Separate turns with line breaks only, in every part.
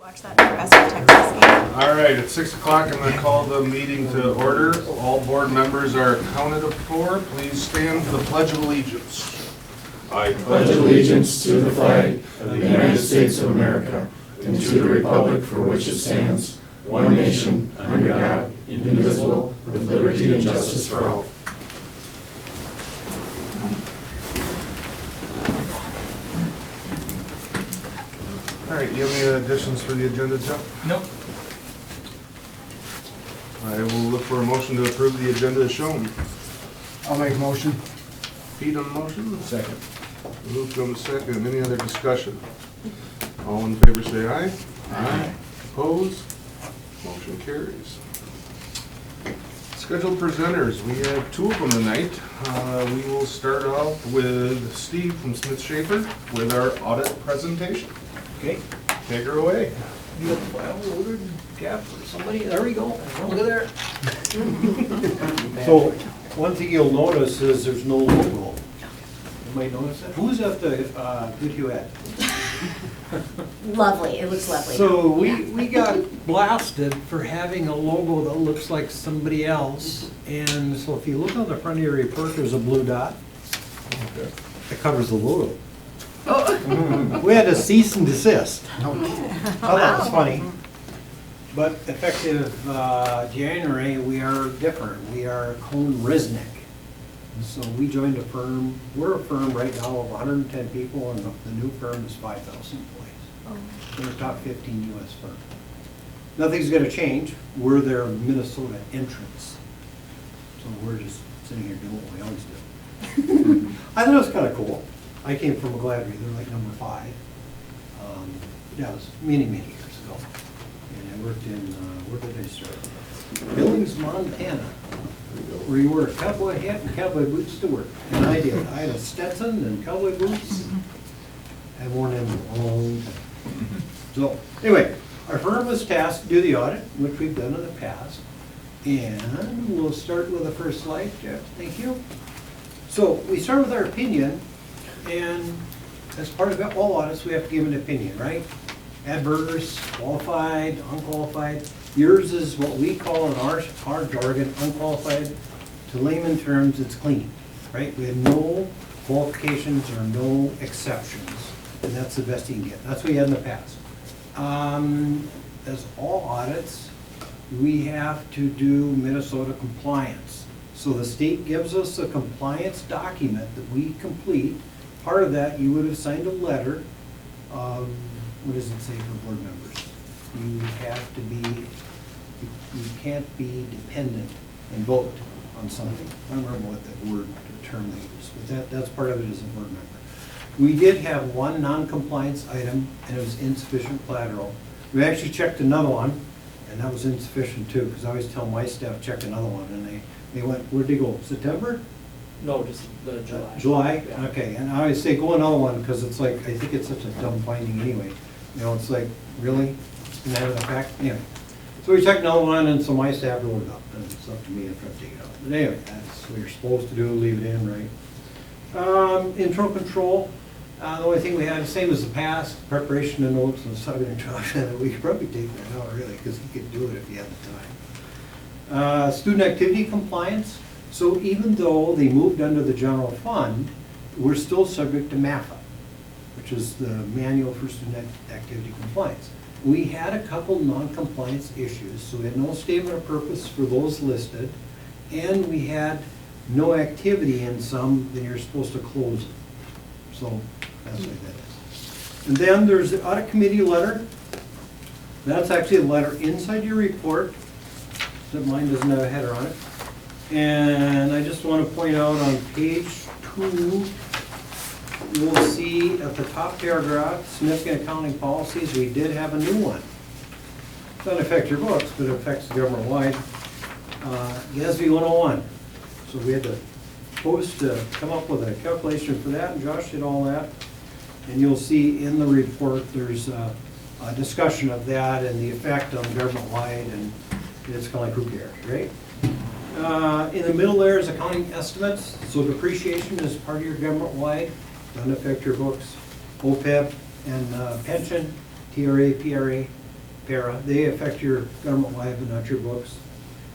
Watch that Nebraska Texas game.
All right, at 6 o'clock, I'm going to call the meeting to order. All board members are accounted for. Please stand for the Pledge of Allegiance. I
pledge allegiance to the flag of the United States of America and to the republic for which it stands, one nation, under God, indivisible, with liberty and justice for all.
All right, do you have any additions for the agenda, Jeff?
Nope.
I will look for a motion to approve the agenda as shown.
I'll make a motion.
Pete on the motion?
Second.
Luke on the second. Any other discussion? All in favor say aye.
Aye.
Opposed? Motion carries. Scheduled presenters, we have two of them tonight. We will start off with Steve from Smith Schaefer with our audit presentation.
Okay.
Take her away.
You got the file loaded, Cap, or somebody? There we go. Look at there. So, one thing you'll notice is there's no logo. You might notice that. Who's at the Goodhue at?
Lovely, it looks lovely.
So we got blasted for having a logo that looks like somebody else. And so if you look on the front of your report, there's a blue dot. That covers the logo. We had to cease and desist. I thought that was funny. But effective January, we are different. We are Cone Risnick. So we joined a firm. We're a firm right now of 110 people, and the new firm is 5,000 employees. We're a top 15 U.S. firm. Nothing's going to change. We're their Minnesota entrance. So we're just sitting here doing what we always do. I thought it was kind of cool. I came from McGladrey. They're like number 5. That was many, many years ago. And I worked in, where did I start? Billings, Montana, where you wear a cowboy hat and cowboy boots to work. And I did. I had a Stetson and cowboy boots. I've worn them a long time. So, anyway, our firm was tasked to do the audit, which we've done in the past. And we'll start with the first slide, Jeff. Thank you. So, we start with our opinion, and as part of all audits, we have to give an opinion, right? Adverse, qualified, unqualified. Yours is what we call in our jargon, unqualified. To layman terms, it's clean, right? We have no qualifications or no exceptions, and that's the best you can get. That's what we had in the past. As all audits, we have to do Minnesota compliance. So the state gives us a compliance document that we complete. Part of that, you would have signed a letter of, what does it say for board members? You have to be, you can't be dependent and vote on something. I don't remember what that word, the term they use, but that's part of it as a board member. We did have one non-compliance item, and it was insufficient collateral. We actually checked another one, and that was insufficient too, because I always tell my staff, check another one, and they went, where'd they go, September?
No, just the July.
July,
Yeah.
okay, and I always say go another one, because it's like, I think it's such a dumb finding anyway. You know, it's like, really? It's gonna have an effect? Anyway. So we checked another one, and so my staff wrote it up, and it's up to me if I take it out. But anyway, that's what you're supposed to do, leave it in, right? Internal control, the only thing we had, same as the past, preparation of notes and subject and Josh, and we could probably take that out really, because he could do it if he had the time. Student activity compliance, so even though they moved under the general fund, we're still subject to MAFA, which is the Manual for Student Activity Compliance. We had a couple non-compliance issues, so we had no statement of purpose for those listed, and we had no activity in some, then you're supposed to close it. So that's what that is. And then there's the audit committee letter. That's actually a letter inside your report, except mine doesn't have a header on it. And I just want to point out on page 2, you'll see at the top paragraph, significant accounting policies, we did have a new one. It doesn't affect your books, but it affects the government-wide. GASB 101. So we had to come up with a calculation for that, and Josh did all that. And you'll see in the report, there's a discussion of that and the effect on government-wide, and it's kind of like, who cares, right? In the middle there is accounting estimates. So depreciation is part of your government-wide, doesn't affect your books. OPEB and pension, TRA, PRA, para, they affect your government life and not your books.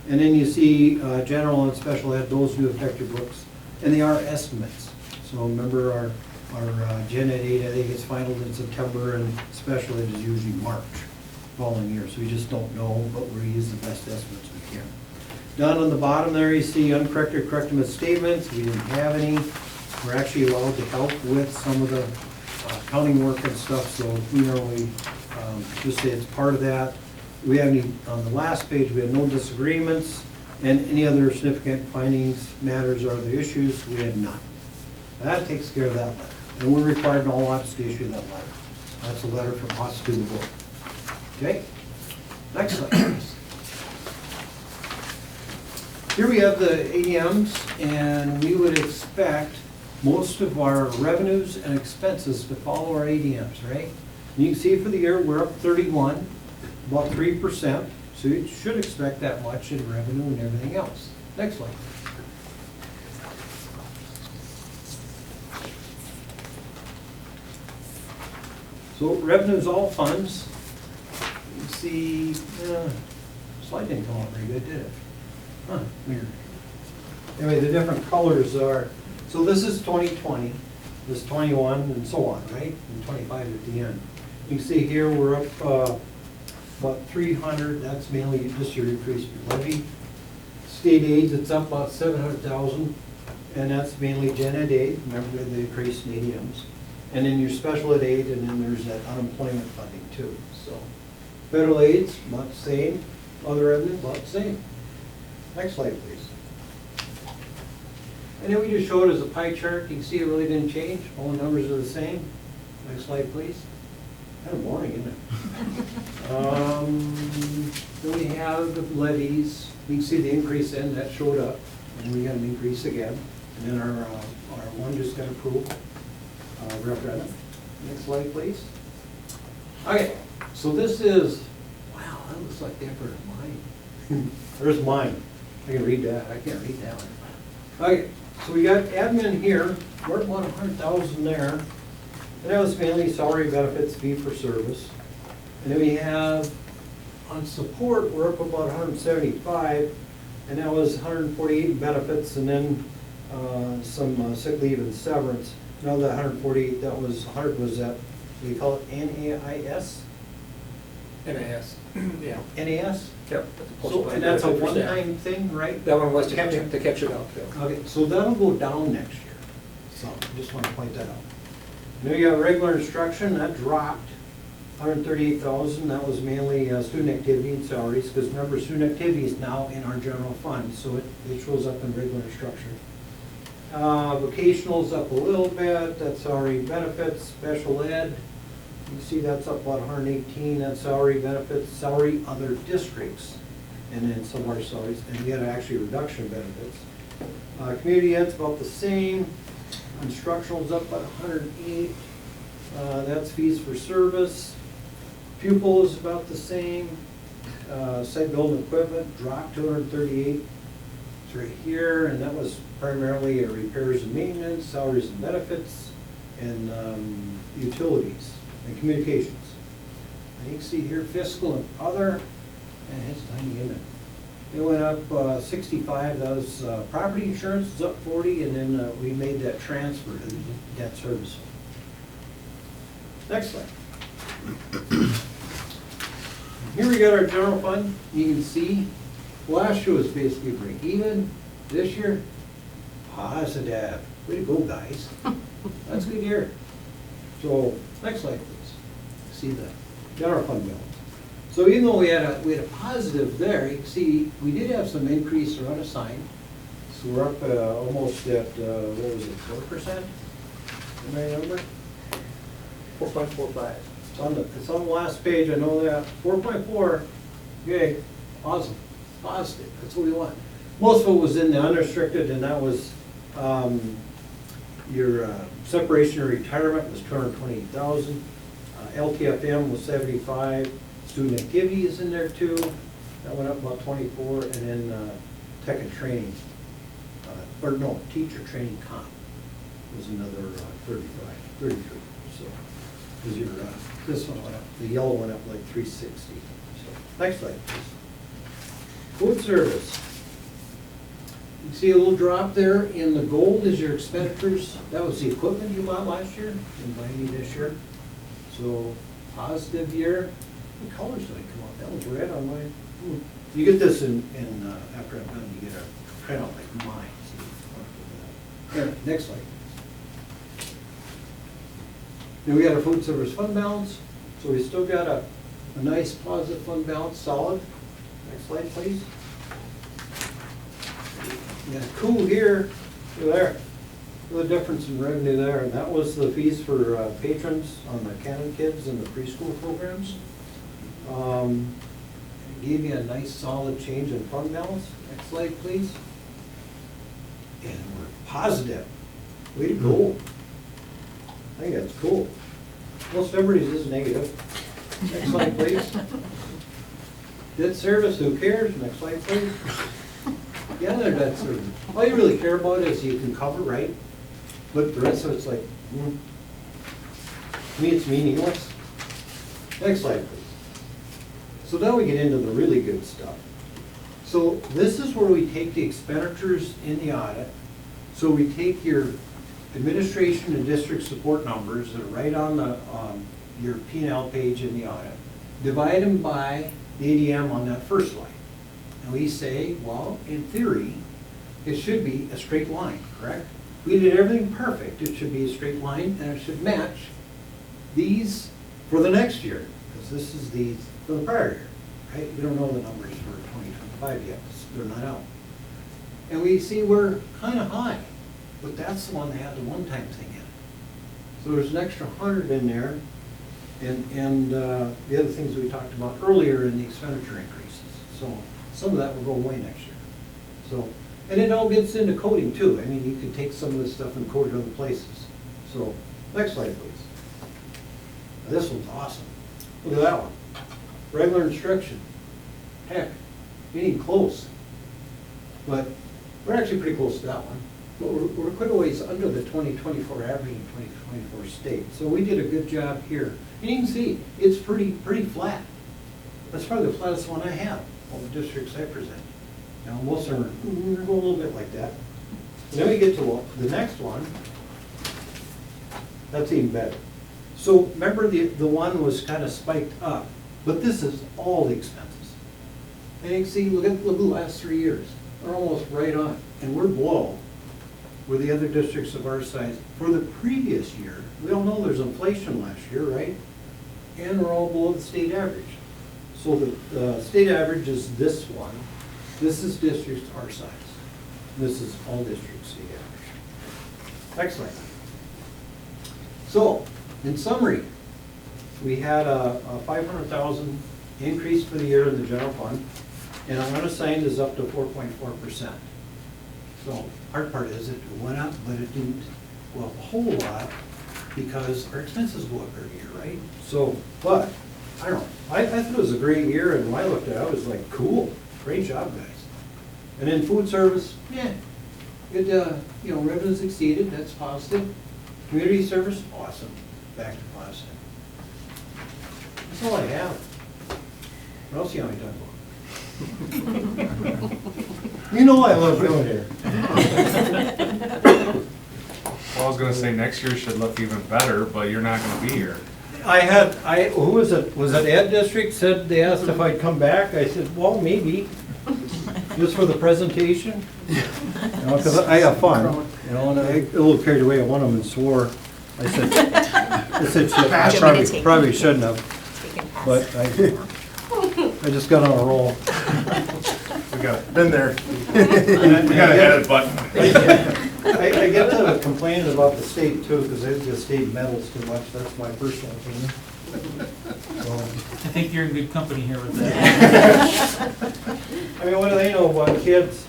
And then you see general and special ed, those do affect your books, and they are estimates. So remember our gen ed 8, I think it's finalized in September, and special ed is usually March following year. So we just don't know, but we use the best estimates we can. Down on the bottom there, you see uncorrected, corrected misstatements. We didn't have any. We're actually allowed to help with some of the accounting work and stuff, so we normally just say it's part of that. We have any, on the last page, we had no disagreements, and any other significant findings, matters, or other issues, we had none. That takes care of that letter. And we're required in all offices to issue that letter. That's a letter from us to the board. Okay? Next slide, please. Here we have the ADMs, and we would expect most of our revenues and expenses to follow our ADMs, right? And you can see for the year, we're up 31, about 3%, so you should expect that much in revenue and everything else. Next slide. So revenues, all funds. You can see, slide didn't come out very good, did it? Huh, weird. Anyway, the different colors are, so this is 2020, this is 21, and so on, right? And 25 at the end. You can see here, we're up about 300, that's mainly this year increased levy. State aids, it's up about 700,000, and that's mainly gen ed aid, remember the increase in ADMs. And then your special ed aid, and then there's that unemployment funding too, so. Federal aids, about the same, other revenue, about the same. Next slide, please. And then we just showed as a pie chart, you can see it really didn't change, all the numbers are the same. Next slide, please. Kind of boring, isn't it? Then we have the levies, you can see the increase in, that showed up, and we got an increase again. And then our one just got approved, referendum. Next slide, please. Okay, so this is, wow, that looks like the effort of mine. There's mine. I can read that. I can't read that one. Okay, so we got admin here. We're about 100,000 there. And that was mainly salary, benefits, fee for service. And then we have on support, we're up about 175, and that was 148 in benefits, and then some sick leave and severance. Now that 148, that was 100 was that, we call it NAIS?
NAS, yeah.
NAS?
Yep.
So, and that's a one-time thing, right?
That one was to catch it up, yeah.
Okay, so that'll go down next year. So, just want to point that out. Now you got regular instruction, that dropped 138,000. That was mainly student activity and salaries, because remember, student activity is now in our general fund, so it shows up in regular instruction. Vocational's up a little bit, that's salary benefits, special ed. You can see that's up about 118, that's salary benefits, salary other districts, and then some of our salaries, and we had actually a reduction in benefits. Community ed's about the same. Instructional's up about 108. That's fees for service. Pupil is about the same. Site building equipment dropped 238. It's right here, and that was primarily repairs and maintenance, salaries and benefits, and utilities and communications. And you can see here fiscal and other, and it's tiny in it. It went up 65, that was property insurance is up 40, and then we made that transfer to the debt service. Next slide. Here we got our general fund. You can see last year was basically break even. This year, positive. Way to go, guys. That's a good year. So next slide, please. See the general fund balance. So even though we had a positive there, you can see we did have some increase or unassigned. So we're up almost at, what was it, 4%? Anybody remember?
4.45.
It's on the last page, I know that. 4.4, okay, awesome, positive, that's what we want. Most of it was in the unrestricted, and that was your separation or retirement was 228,000. LTFM was 75. Student activity is in there too. That went up about 24, and then tech and training, or no, teacher training comp was another 33. So, because your this one went up, the yellow went up like 360. Next slide, please. Food service. You see a little drop there in the gold is your expenditures. That was the equipment you bought last year, didn't buy any this year. So positive year. What colors did I come up? That was red on my, you get this in, after I'm done, you get a printout like mine. Here, next slide. Then we got our food service fund balance. So we still got a nice positive fund balance, solid. Next slide, please. Yeah, cool here, look there. Look at the difference in revenue there, and that was the fees for patrons on the Canon Kids and the preschool programs. It gave you a nice solid change in fund balance. Next slide, please. And we're positive. Way to go. I think that's cool. Most everybody's is negative. Next slide, please. Debt service, who cares? Next slide, please. Yeah, they're debt service. All you really care about is you can cover, right? But the rest of it's like, to me, it's meaningless. Next slide, please. So now we get into the really good stuff. So this is where we take the expenditures in the audit. So we take your administration and district support numbers that are right on the your P&L page in the audit, divide them by the ADM on that first line. And we say, well, in theory, it should be a straight line, correct? We did everything perfect. It should be a straight line, and it should match these for the next year, because this is the for the prior year, right? We don't know the numbers for 2025 yet. They're not out. And we see we're kind of high, but that's the one that had the one-time thing in it. So there's an extra 100 in there, and the other things we talked about earlier in the expenditure increases. So some of that will go away next year. So, and it all gets into coding too. I mean, you can take some of this stuff and code it other places. So, next slide, please. Now, this one's awesome. Look at that one. Regular instruction. Heck, you ain't close. But we're actually pretty close to that one. But we're quite a ways under the 2024 average and 2024 state. So we did a good job here. And you can see, it's pretty flat. That's probably the flattest one I have, all the districts I present. Now, most are going a little bit like that. And then we get to the next one. That's even better. So remember the one was kind of spiked up, but this is all the expenses. And you can see, look at the last 3 years. They're almost right on. And we're below where the other districts of our size for the previous year. We all know there's inflation last year, right? And we're all below the state average. So the state average is this one. This is districts our size. This is all districts state average. Next slide. So, in summary, we had a 500,000 increase for the year in the general fund, and unassigned is up to 4.4%. So, hard part is it went up, but it didn't go up a whole lot because our expenses go up every year, right? So, but, I don't know. I thought it was a great year, and when I looked at it, I was like, cool, great job, guys. And then food service, yeah, it, revenues exceeded, that's positive. Community service, awesome, back to positive. That's all I have. What else you want me to talk about? You know I love doing here.
Well, I was gonna say next year should look even better, but you're not gonna be here.
Who was it? Was it Ed District said, they asked if I'd come back? I said, well, maybe, just for the presentation. Because I have fun, and I got a little carried away at one of them and swore. I said shit, I probably shouldn't have, but I just got on a roll.
We got it.
Been there.
We got a edit button.
I get to complaining about the state too, because the state meddles too much, that's my personal opinion. So,
I think you're in good company here with that.
I mean, what do they know about kids?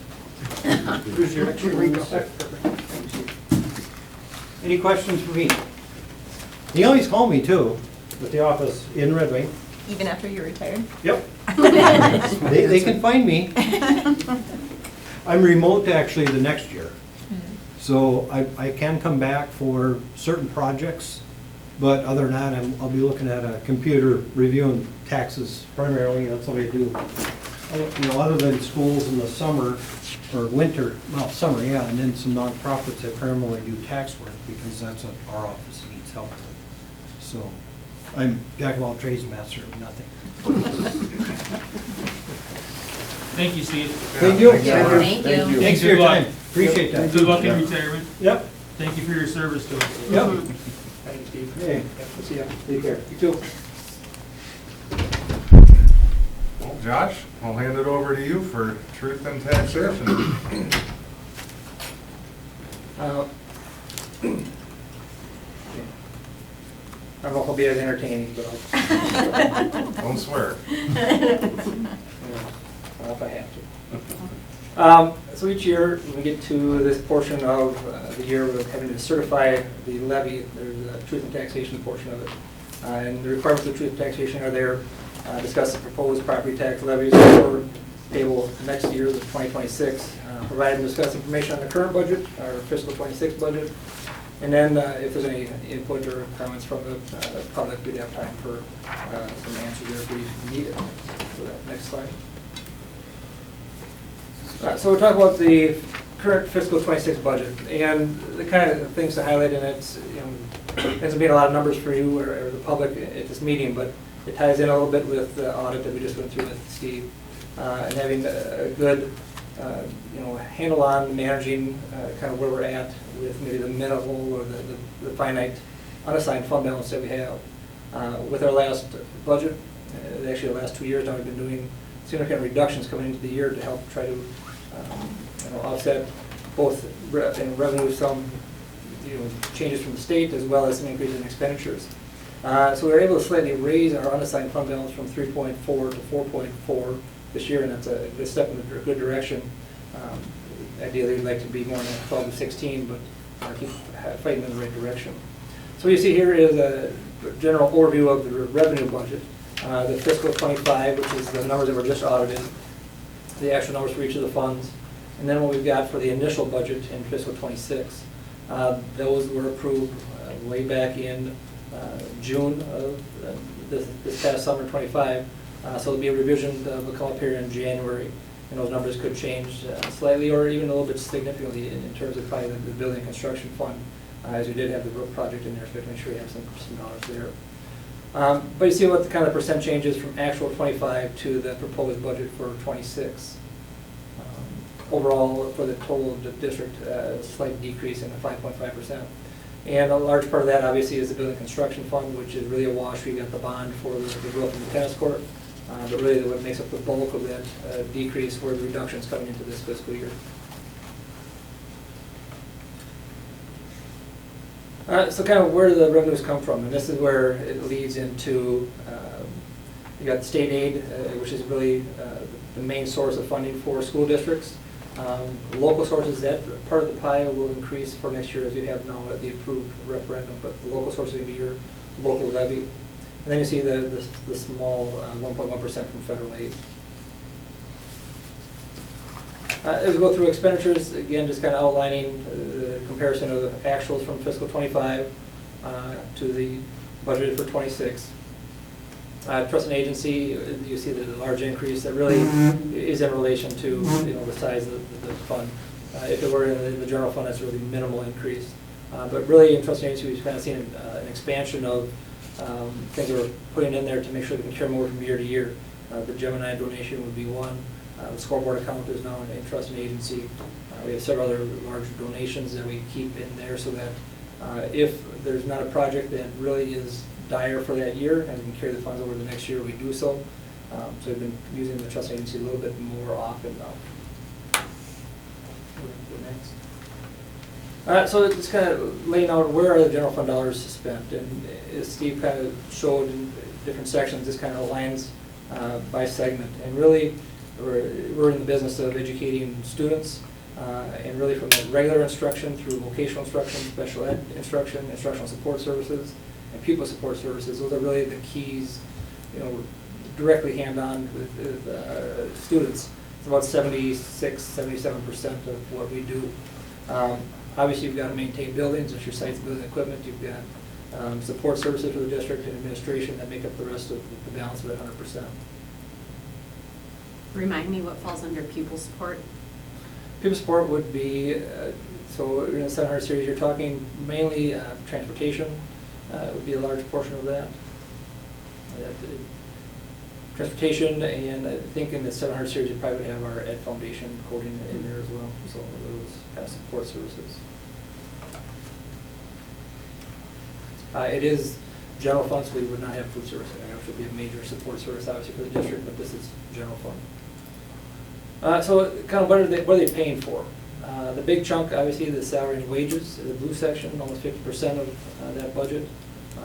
Who's your Any questions for me? You always call me too, at the office in Red Wing.
Even after you're retired?
Yep. They can find me. I'm remote actually the next year. So I can come back for certain projects, But other than that, I'll be looking at a computer reviewing taxes primarily, that's what I do. You know, other than schools in the summer or winter, well, summer, yeah, and then some nonprofits that primarily do tax work because that's what our office needs help with. So I'm jack of all trades, master of nothing.
Thank you, Steve.
Thank you.
Yeah, thank you.
Thanks for your time. Appreciate that.
Good luck in retirement.
Yep.
Thank you for your service to us.
Yep.
Thank you, Steve.
Hey.
Yeah, see ya. Take care. You too.
Well, Josh, I'll hand it over to you for truth and taxation.
I don't know if I'll be as entertaining, but I'll,
Don't swear.
if I have to. So each year, when we get to this portion of the year, we're having to certify the levy. There's a truth and taxation portion of it. And the requirements of truth and taxation are there. Discuss the proposed property tax levies for payable next year, the 2026. Provide and discuss information on the current budget, our fiscal 26 budget. And then if there's any input or comments from the public, we'd have time for some answers there if we need it. So that next slide. So we'll talk about the current fiscal 26 budget, and the kind of things to highlight in it, you know, hasn't been a lot of numbers for you or the public at this meeting, but it ties in a little bit with the audit that we just went through with Steve, and having a good you know, handle on managing kind of where we're at with maybe the minimal or the finite unassigned fund balance that we have. With our last budget, actually the last 2 years now, we've been doing significant reductions coming into the year to help try to you know, offset both in revenue, some you know, changes from the state, as well as some increase in expenditures. So we were able to slightly raise our unassigned fund balance from 3.4 to 4.4 this year, and that's a good step in a good direction. Ideally, we'd like to be more in that 12 to 16, but keep fighting in the right direction. So what you see here is a general overview of the revenue budget, the fiscal 25, which is the numbers that were just audited, the actual numbers for each of the funds, and then what we've got for the initial budget in fiscal 26. Those were approved way back in June of this past summer, 25. So there'll be a revision that will come up here in January, and those numbers could change slightly or even a little bit significantly in terms of probably the building construction fund, as we did have the road project in there, so we have to make sure we have some dollars there. But you see what the kind of percent changes from actual 25 to the proposed budget for 26. Overall, for the total of the district, a slight decrease in the 5.5%. And a large part of that, obviously, is the building construction fund, which is really a wash. We got the bond for the growth in the tennis court. But really what makes up the bulk of that decrease were the reductions coming into this fiscal year. So kind of where do the revenues come from? And this is where it leads into, you got the state aid, which is really the main source of funding for school districts. Local sources, that part of the pie will increase for next year as you have now the approved referendum, but the local source is going to be your local levy. And then you see the small 1.1% from federal aid. As we go through expenditures, again, just kind of outlining the comparison of the actuals from fiscal 25 to the budgeted for 26. Trust and agency, you see the large increase that really is in relation to you know, the size of the fund. If it were in the general fund, that's a really minimal increase. But really in trust and agency, we've kind of seen an expansion of things that we're putting in there to make sure we can carry more from year to year. The Gemini donation would be one. The scoreboard account is now in trust and agency. We have several other large donations that we keep in there so that if there's not a project that really is dire for that year and we can carry the funds over the next year, we do so. So we've been using the trust agency a little bit more often now. Next. So it's kind of laying out where are the general fund dollars spent, and as Steve kind of showed in different sections, this kind of aligns by segment. And really, we're in the business of educating students, and really from the regular instruction through vocational instruction, special ed instruction, instructional support services, and pupil support services. Those are really the keys, you know, directly hand-on with students. It's about 76, 77% of what we do. Obviously, you've got to maintain buildings. If your site's building equipment, you've got support services for the district and administration that make up the rest of the balance of that 100%.
Remind me what falls under pupil support?
Pupil support would be, so in the 700 series, you're talking mainly transportation, would be a large portion of that. Transportation, and I think in the 700 series, you probably would have our Ed Foundation coding in there as well, so those kind of support services. It is general funds, we would not have food service, which would be a major support service obviously for the district, but this is general fund. So kind of what are they paying for? The big chunk, obviously, the salary and wages, the blue section, almost 50% of that budget.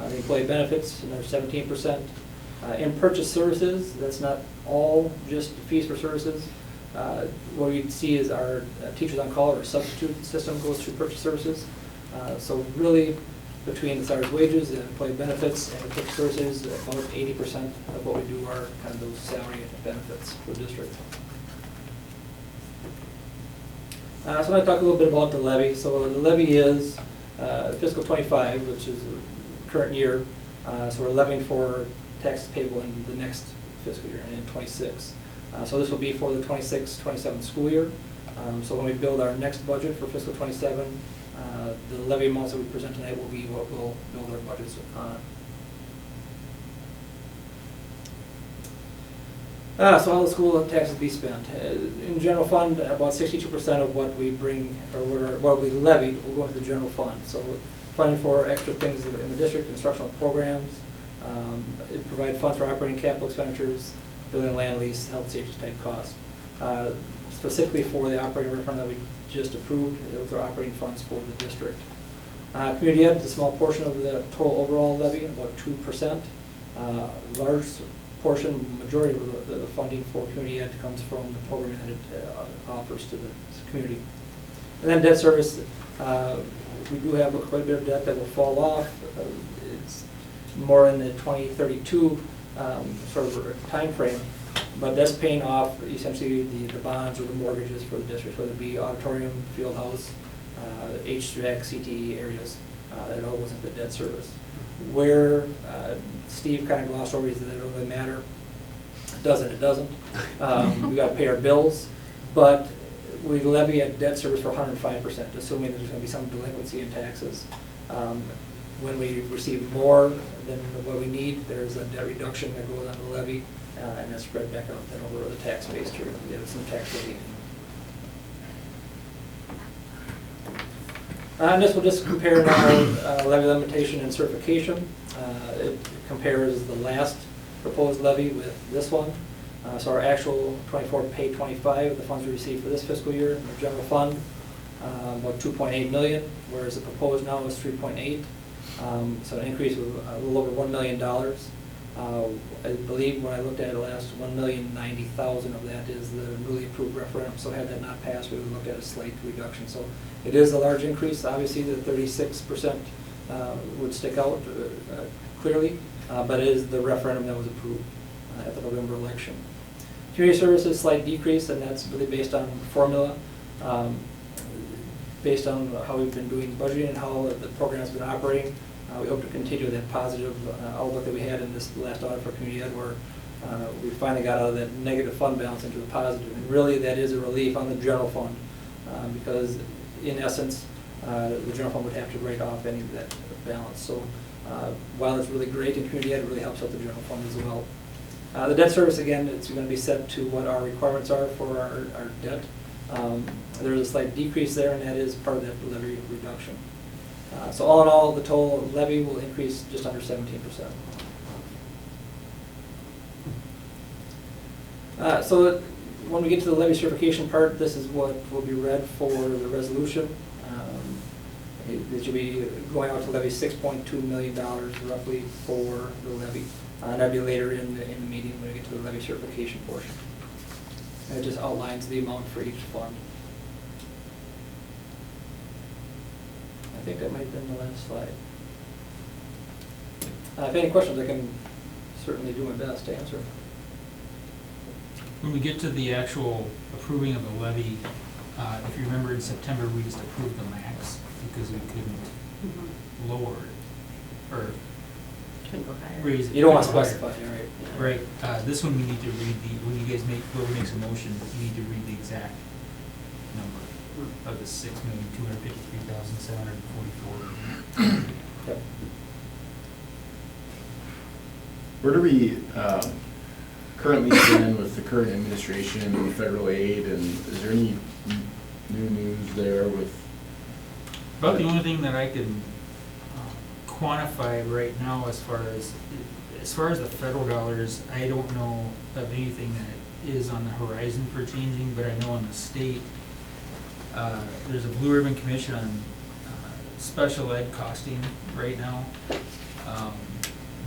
The employee benefits, another 17%. In purchase services, that's not all just fees for services. What we see is our teachers on call or substitute system goes through purchase services. So really, between the salaries, wages, and employee benefits and the purchase services, about 80% of what we do are kind of those salary and benefits for the district. So I'm going to talk a little bit about the levy. So the levy is fiscal 25, which is the current year. So we're levying for taxes payable in the next fiscal year, in 26. So this will be for the 26-27 school year. So when we build our next budget for fiscal 27, the levy amounts that we present tonight will be what we'll build our budgets on. So how will school taxes be spent? In general fund, about 62% of what we bring, or what we levy, will go into the general fund. So funding for extra things in the district, instructional programs, it provide funds for operating capital expenditures, building land lease, health safety type costs. Specifically for the operating fund that we just approved, those are operating funds for the district. Community ed is a small portion of the total overall levy, about 2%. Large portion, majority of the funding for community ed comes from the program that it offers to the community. And then debt service, we do have quite a bit of debt that will fall off. It's more in the 2032 sort of time frame, but that's paying off essentially the bonds or the mortgages for the district, whether it be auditorium, field house, HVAC, CTE areas. That all goes into debt service. Where Steve kind of glossed over, he said it doesn't really matter. It doesn't. We got to pay our bills, but we levy a debt service for 105%, assuming there's going to be some delinquency in taxes. When we receive more than what we need, there's a debt reduction that goes on the levy, and that's spread back out then over the tax base to get some tax relief. And this will just compare now levy limitation and certification. It compares the last proposed levy with this one. So our actual 24 pay 25, the funds we received for this fiscal year in the general fund, about 2.8 million, whereas the proposed now is 3.8. So an increase of a little over $1 million. I believe when I looked at it last, 1,090,000 of that is the newly approved referendum. So had that not passed, we would look at a slight reduction. So it is a large increase. Obviously, the 36% would stick out clearly, but it is the referendum that was approved at the November election. Community services, slight decrease, and that's really based on formula, based on how we've been doing budgeting and how the program's been operating. We hope to continue that positive outlook that we had in this last audit for community ed, where we finally got out of that negative fund balance into a positive. And really, that is a relief on the general fund, because in essence, the general fund would have to write off any of that balance. So while it's really great in community ed, it really helps out the general fund as well. The debt service, again, it's going to be set to what our requirements are for our debt. There's a slight decrease there, and that is part of that levy reduction. So all in all, the total levy will increase just under 17%. So when we get to the levy certification part, this is what will be read for the resolution. It should be going out to levy $6.2 million roughly for the levy. And that'll be later in the meeting when we get to the levy certification portion. And it just outlines the amount for each fund. I think that might have been the last slide. If any questions, I can certainly do my best to answer.
When we get to the actual approving of the levy, if you remember in September, we just approved the max because we couldn't lower it. or
Couldn't go higher.
raise it.
You don't want to
higher.
specify, right?
Right, this one we need to read when you guys make, whoever makes a motion, you need to read the exact number of the 6,253,744.
Yep.
Where do we currently stand with the current administration and federal aid, and is there any new news there with?
About the only thing that I can quantify right now as far as the federal dollars, I don't know of anything that is on the horizon for changing, but I know in the state, there's a Blue Ribbon Commission on special ed costing right now.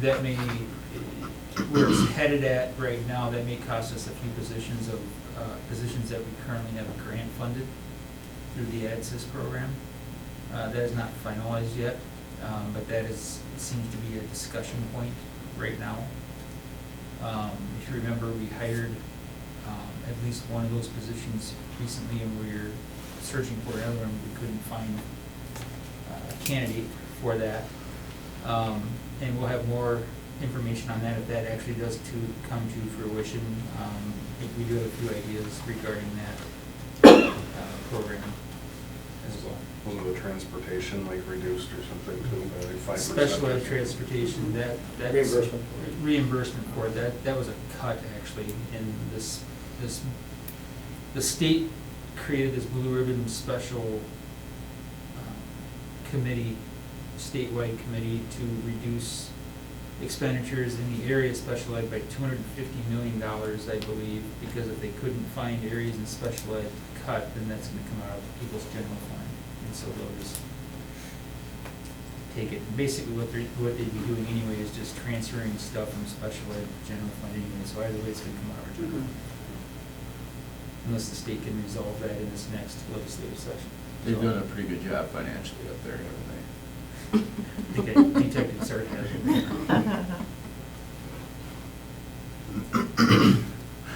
That may, where it's headed at right now, that may cost us a few positions that we currently have grant funded through the ADSYS program. That is not finalized yet, but that is, it seems to be a discussion point right now. If you remember, we hired at least one of those positions recently, and we were searching for another one. We couldn't find a candidate for that. And we'll have more information on that if that actually does come to fruition. I think we do have a few ideas regarding that program as well.
Wasn't the transportation like reduced or something too, by like 5%?
Special ed transportation, that's
Reimbursement.
reimbursement for it. That was a cut actually in this, the state created this Blue Ribbon special committee, statewide committee to reduce expenditures in the area of special ed by $250 million, I believe, because if they couldn't find areas in special ed cut, then that's gonna come out of people's general fund. And so they'll just take it. Basically what they'd be doing anyway is just transferring stuff from special ed to general fund anyway, so either way it's gonna come out of our general fund. Unless the state can resolve that in this next legislative session.
They've
So,
done a pretty good job financially up there, haven't they?
I think I detected sarcasm.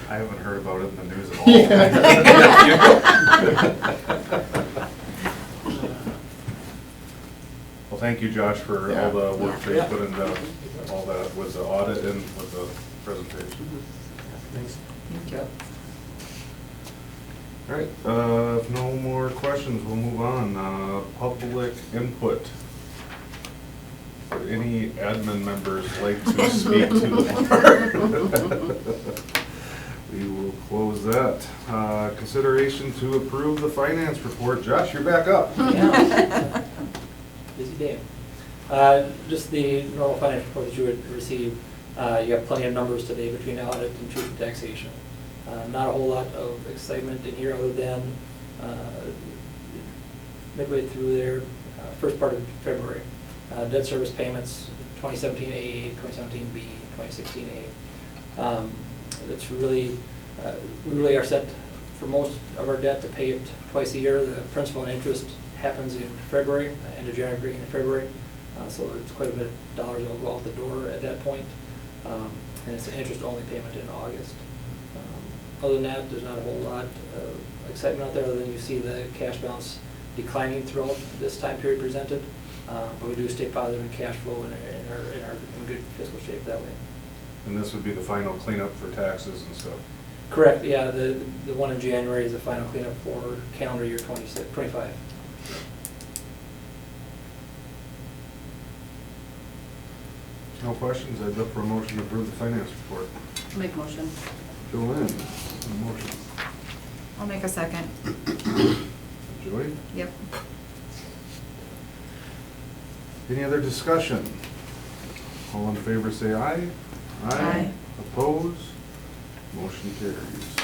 I haven't heard about it in the news at all. Well, thank you, Josh, for all the work that you put into all that with the audit and with the presentation.
Thanks. Yep.
All right, if no more questions, we'll move on. Public input. Would any admin members like to speak to? We will close that. Consideration to approve the finance report. Josh, you're back up.
Yeah. Busy day. Just the normal financial report that you would receive. You have plenty of numbers today between audit and truth and taxation. Not a whole lot of excitement in here other than midway through there, first part of February. Debt service payments, 2017A, 2017B, 2016A. That's really, we really are set for most of our debt to pay it twice a year. The principal and interest happens in February, end of January and February. So it's quite a bit of dollars that will go out the door at that point. And it's an interest-only payment in August. Other than that, there's not a whole lot of excitement out there, other than you see the cash balance declining throughout this time period presented. But we do stay positive in cash flow and are in good fiscal shape that way.
And this would be the final cleanup for taxes and stuff.
Correct, yeah, the one in January is the final cleanup for calendar year 25.
No questions? I'd look for a motion to approve the finance report.
Make motion.
Jolynn, a motion.
I'll make a second.
Joy?
Yep.
Any other discussion? All in favor say aye.
Aye.
Opposed? Motion carries.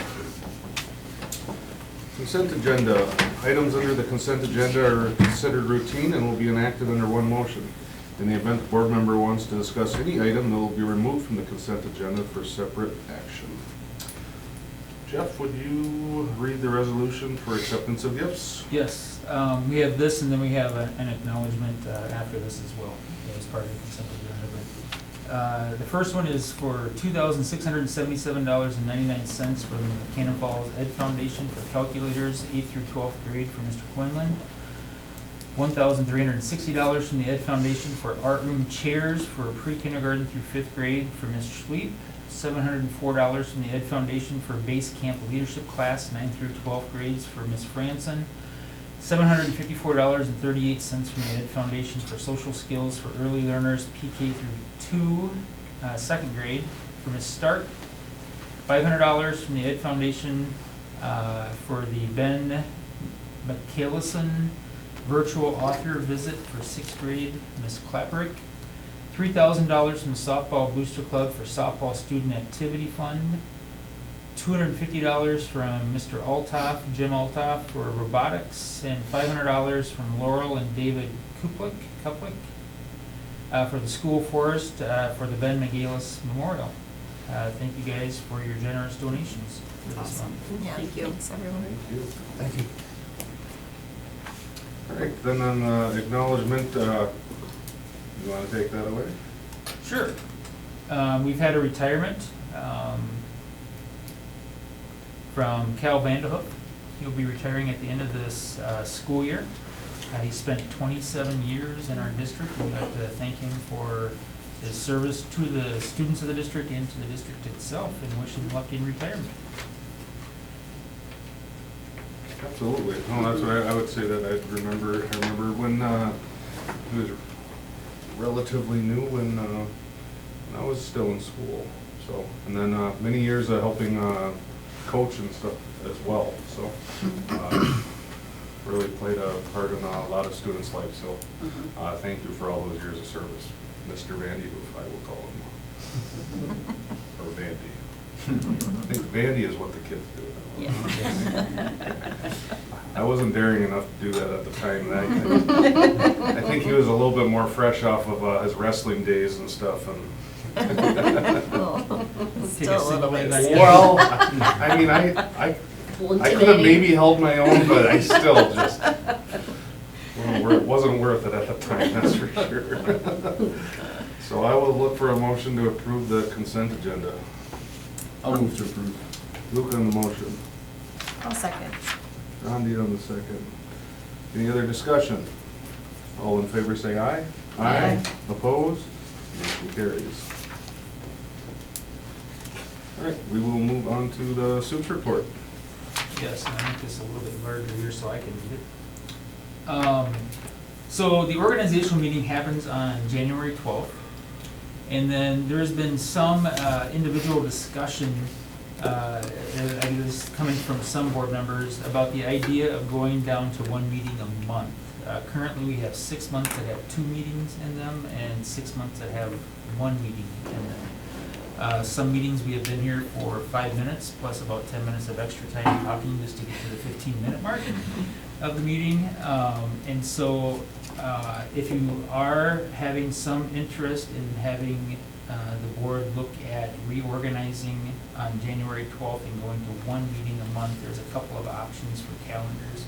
Consent agenda. Items under the consent agenda are considered routine and will be enacted under one motion. In the event the board member wants to discuss any item, that will be removed from the consent agenda for separate action. Jeff, would you read the resolution for acceptance of gifts?
Yes, we have this, and then we have an acknowledgement after this as well, as part of the consent agenda. But the first one is for $2,677.99 from the Cannon Falls Ed Foundation for calculators 8th through 12th grade for Mr. Quinlan. $1,360 from the Ed Foundation for art room chairs for pre-kindergarten through 5th grade for Ms. Schweep. $704 from the Ed Foundation for base camp leadership class 9th through 12th grades for Ms. Franson. $754.38 from the Ed Foundation for social skills for early learners PK through 2, 2nd grade for Ms. Stark. $500 from the Ed Foundation for the Ben McCallison virtual author visit for 6th grade, Ms. Klapperick. $3,000 from the Softball Booster Club for softball student activity fund. $250 from Mr. Altoff, Jim Altoff for robotics, and $500 from Laurel and David Kuplik for the school forest for the Ben McGalis Memorial. Thank you guys for your generous donations for this
Awesome.
month.
Yeah,
Thank you.
Thanks, everyone.
Thank you. All right, then on acknowledgement, you want to take that away?
Sure. We've had a retirement from Cal Vanderhook. He'll be retiring at the end of this school year. He spent 27 years in our district. We'd like to thank him for his service to the students of the district and to the district itself, and wish him luck in retirement.
Absolutely. No, that's what I would say that I remember when he was relatively new when I was still in school. So, and then many years of helping coach and stuff as well. So, really played a part in a lot of students' lives. So, thank you for all those years of service, Mr. Vandy, I will call him, or Vandy. I think Vandy is what the kids do. I wasn't daring enough to do that at the time. I think he was a little bit more fresh off of his wrestling days and stuff. And
Take a single leg like that.
well, I mean, I could have maybe held my own, but I still just wasn't worth it at the time. That's for sure. So I will look for a motion to approve the consent agenda.
I'll move to approve.
Luke on the motion.
I'll second.
Gandhi on the second. Any other discussion? All in favor say aye.
Aye.
Opposed? Motion carries. All right, we will move on to the SUPS report.
Yes, and I'll make this a little bit larger here so I can read it. So the organizational meeting happens on January 12th. And then there's been some individual discussion, I guess coming from some board members, about the idea of going down to one meeting a month. Currently, we have 6 months that have 2 meetings in them, and 6 months that have 1 meeting in them. Some meetings we have been here for 5 minutes, plus about 10 minutes of extra time talking just to get to the 15-minute mark of the meeting. And so if you are having some interest in having the board look at reorganizing on January 12th and going to one meeting a month, there's a couple of options for calendars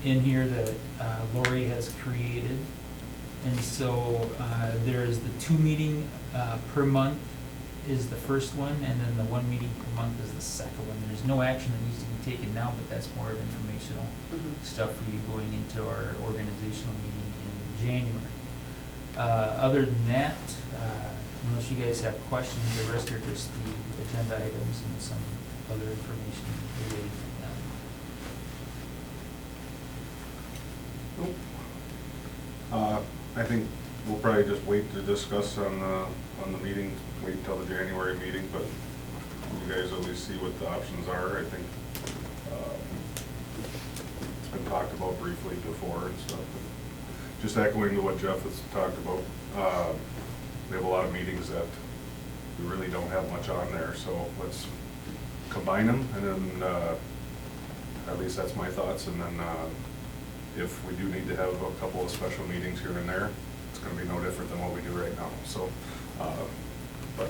in here that Lori has created. And so there's the 2 meeting per month is the first one, and then the 1 meeting per month is the second one. There's no action that needs to be taken now, but that's more of informational stuff for you going into our organizational meeting in January. Other than that, unless you guys have questions, the rest are just the agenda items and some other information related to them.
I think we'll probably just wait to discuss on the meeting, wait until the January meeting, but you guys at least see what the options are. I think it's been talked about briefly before and stuff. Just echoing to what Jeff has talked about, we have a lot of meetings that we really don't have much on there, so let's combine them, and then at least that's my thoughts, and then if we do need to have a couple of special meetings here and there, it's gonna be no different than what we do right now, so, but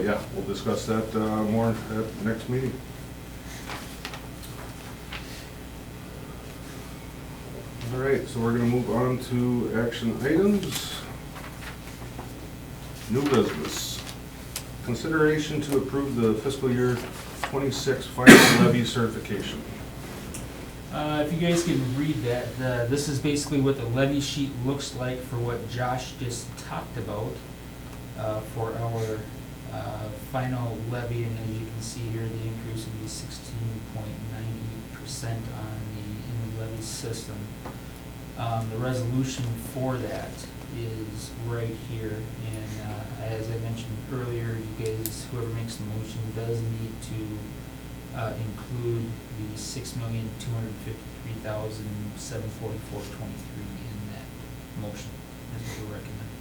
yeah, we'll discuss that more at the next meeting. All right, so we're gonna move on to action items. New business. Consideration to approve the fiscal year 26 final levy certification.
If you guys can read that, this is basically what the levy sheet looks like for what Josh just talked about for our final levy, and as you can see here, the increase would be 16.98% on in the levy system. The resolution for that is right here, and as I mentioned earlier, you guys, whoever makes the motion does need to include the $6,253,744.23 in that motion, is what we recommend.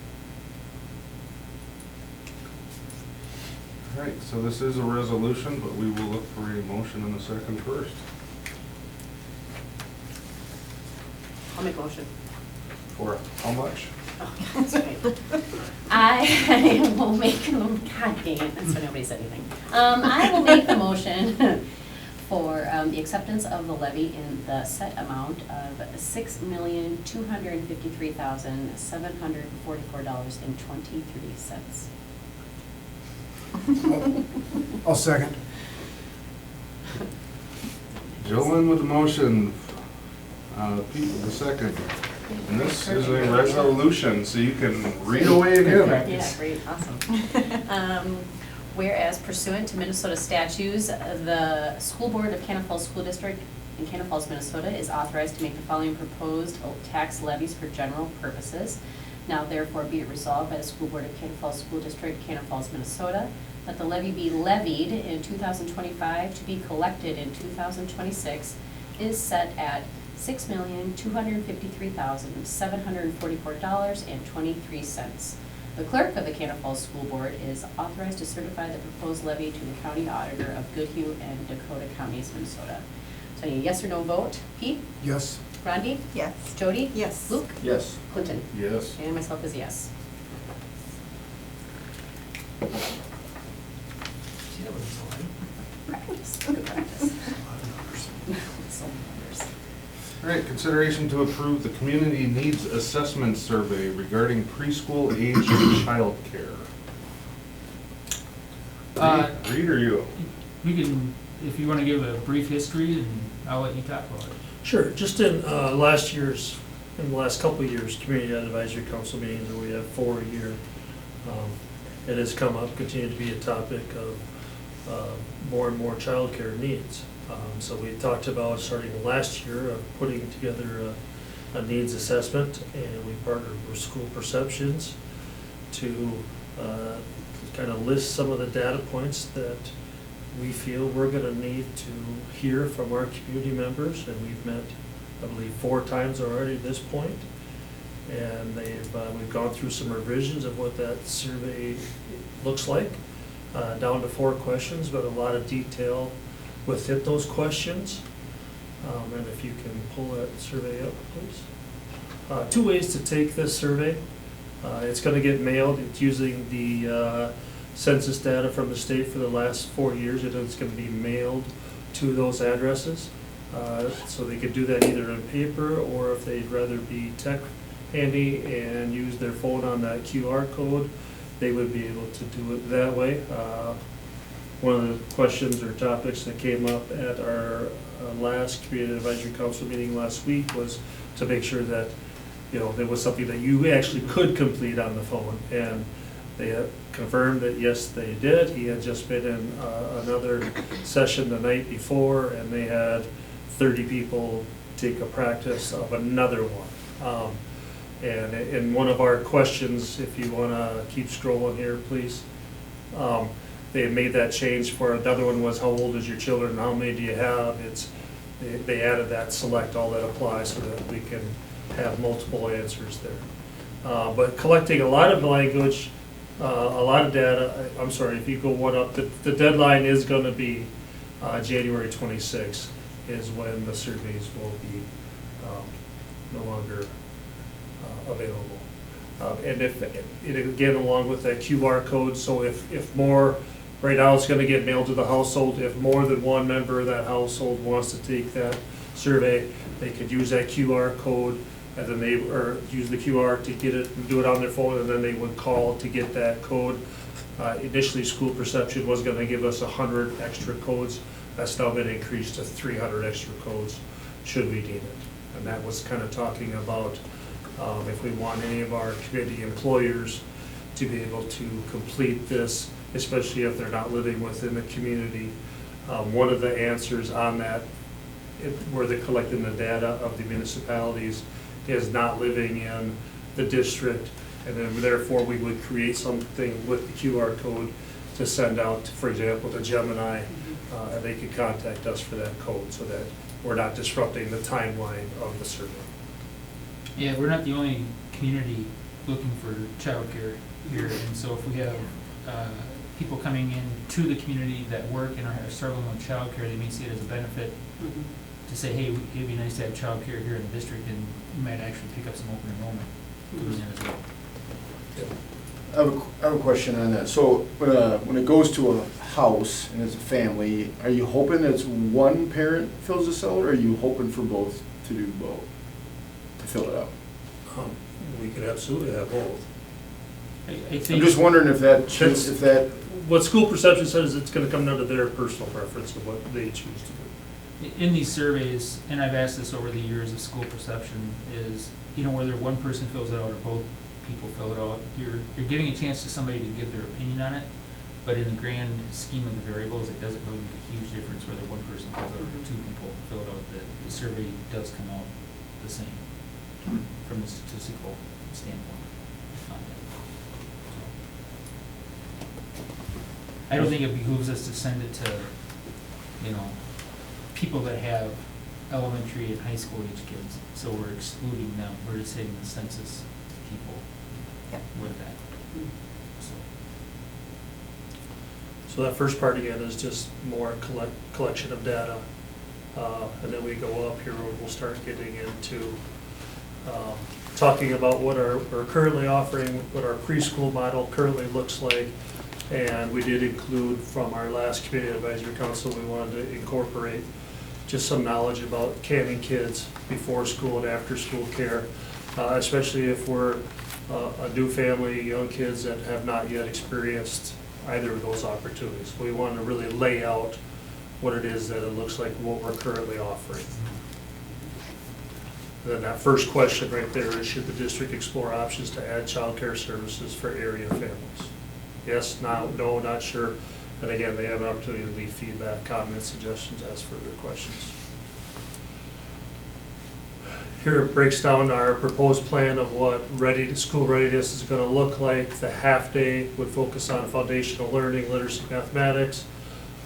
All right, so this is a resolution, but we will look for a motion in a second first.
I'll make motion.
For how much?
Oh, that's right. I will make, God dang it, that's why nobody said anything. I will make the motion for the acceptance of the levy in the set amount of $6,253,744.23.
I'll second.
Jolyn with the motion, Pete with the second. And this is a resolution, so you can read away again.
Yeah, great, awesome. Whereas pursuant to Minnesota statutes, the School Board of Cannon Falls School District in Cannon Falls, Minnesota is authorized to make the following proposed tax levies for general purposes. Now therefore be it resolved by the School Board of Cannon Falls School District, Cannon Falls, Minnesota, that the levy be levied in 2025 to be collected in 2026 is set at $6,253,744.23. The clerk of the Cannon Falls School Board is authorized to certify the proposed levy to the county auditor of Goodhue and Dakota Counties, Minnesota. So a yes or no vote? Pete?
Yes.
Rondi?
Yes.
Jody?
Yes.
Luke?
Yes.
Clinton?
Yes.
And myself is yes.
See, that was all right.
Practice, good practice. So many numbers.
All right, consideration to approve the Community Needs Assessment Survey regarding preschool age childcare. Read or you?
We can, if you want to give a brief history, and I'll let you talk about it.
Sure, just in in the last couple of years, Community Advisory Council meetings, that we have 4 a year, it has come up, continued to be a topic of more and more childcare needs. So we talked about starting last year of putting together a needs assessment, and we partnered with School Perceptions to kind of list some of the data points that we feel we're going to need to hear from our community members, and we've met, I believe, 4 times already at this point. And we've gone through some revisions of what that survey looks like, down to 4 questions, but a lot of detail within those questions. And if you can pull that survey up, please. 2 ways to take this survey. It's going to get mailed. It's using the census data from the state for the last 4 years. It's going to be mailed to those addresses. So they could do that either in paper, or if they'd rather be tech handy and use their phone on that QR code, they would be able to do it that way. One of the questions or topics that came up at our last Community Advisory Council meeting last week was to make sure that, there was something that you actually could complete on the phone. And they confirmed that yes, they did. He had just been in another session the night before, and they had 30 people take a practice of another one. And in one of our questions, if you want to keep scrolling here, please, they had made that change for another one was how old is your children, how many do you have? They added that select all that applies so that we can have multiple answers there. But collecting a lot of language, a lot of data. I'm sorry, if you go one up, the deadline is going to be January 26th is when the surveys will be no longer available. And again, along with that QR code, so if more, right now it's going to get mailed to the household. If more than one member of that household wants to take that survey, they could use that QR code, and then use the QR to get it, do it on their phone, and then they would call to get that code. Initially, School Perception was going to give us 100 extra codes. That's now been increased to 300 extra codes should we need it. And that was kind of talking about if we want any of our community employers to be able to complete this, especially if they're not living within the community. One of the answers on that, where they're collecting the data of the municipalities, is not living in the district, and then therefore we would create something with the QR code to send out, for example, to Gemini, and they could contact us for that code so that we're not disrupting the timeline of the survey.
Yeah, we're not the only community looking for childcare here, and so if we have people coming in to the community that work and are struggling with childcare, they may see it as a benefit to say, hey, it'd be nice to have childcare here in the district, and we might actually pick up some open enrollment doing that as well.
I have a question on that. So when it goes to a house and it's a family, are you hoping that it's one parent fills the cell, or are you hoping for both to do both, to fill it out?
We could absolutely have both.
I
I'm
think
just wondering if that,
What school perception says, it's gonna come down to their personal preference of what they choose to do.
in these surveys, and I've asked this over the years of school perception, is, whether one person fills it out or both people fill it out, you're giving a chance to somebody to give their opinion on it, but in the grand scheme of the variables, it doesn't really make a huge difference whether one person fills it out or two people fill it out. The survey does come out the same from the statistical standpoint on that. I don't think it behooves us to send it to, people that have elementary and high school age kids, so we're excluding them, we're just hitting the census people with that.
So that first part again is just more collection of data. And then we go up here, we'll start getting into talking about what we're currently offering, what our preschool model currently looks like. And we did include from our last community advisory council, we wanted to incorporate just some knowledge about canning kids before school and after school care, especially if we're a new family, young kids that have not yet experienced either of those opportunities. We want to really lay out what it is that it looks like, what we're currently offering. And then that first question right there is, should the district explore options to add child care services for area families? Yes, no, not sure. And again, they have an opportunity to leave feedback, comments, suggestions, ask further questions. Here it breaks down our proposed plan of what school readiness is going to look like. The half day would focus on foundational learning, literacy, mathematics,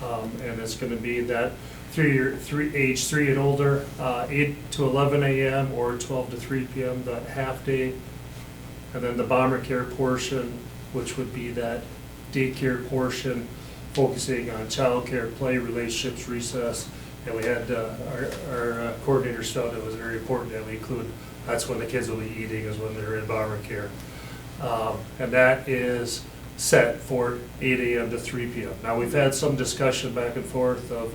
and it's going to be that age 3 and older, 8 to 11 a.m. or 12 to 3 p.m. that half day, and then the bomber care portion, which would be that daycare portion, focusing on childcare, play, relationships, recess. And we had our coordinators felt it was very important that we include, that's when the kids will be eating, is when they're in bomber care. And that is set for 8 a.m. to 3 p.m. Now, we've had some discussion back and forth of,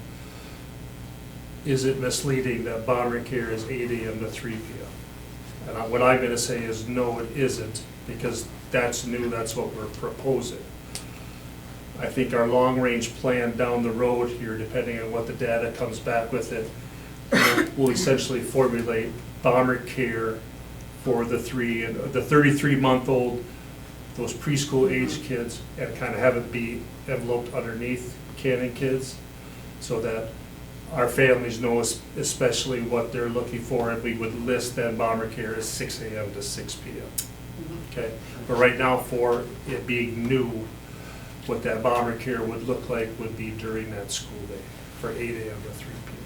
is it misleading that bomber care is 8 a.m. to 3 p.m.? And what I'm going to say is no, it isn't, because that's new, that's what we're proposing. I think our long-range plan down the road here, depending on what the data comes back with it, will essentially formulate bomber care for the 33-month-old, those preschool age kids, and kind of have it be enveloped underneath canning kids, so that our families know especially what they're looking for, and we would list then bomber care as 6 a.m. to 6 p.m. Okay, but right now, for it being new, what that bomber care would look like would be during that school day, for 8 a.m. to 3 p.m.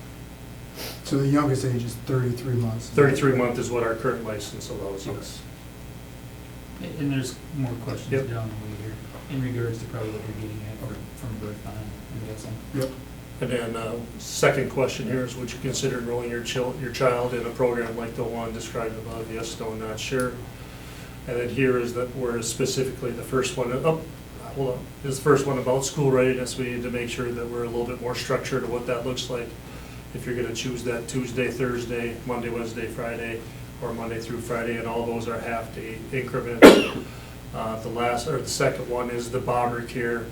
So the youngest age is 33 months.
33 month is what our current license allows us.
And there's more questions
Yep.
down the way here, in regards to probably what you're getting at from birth on, I'm guessing.
Yep.
And then, second question here is, would you consider enrolling your child in a program like the one described above? Yes, no, not sure. And then here is where specifically the first one, hold on, this is the first one about school readiness. We need to make sure that we're a little bit more structured of what that looks like. If you're gonna choose that Tuesday, Thursday, Monday, Wednesday, Friday, or Monday through Friday, and all those are half-day increments. The second one is the bomber care,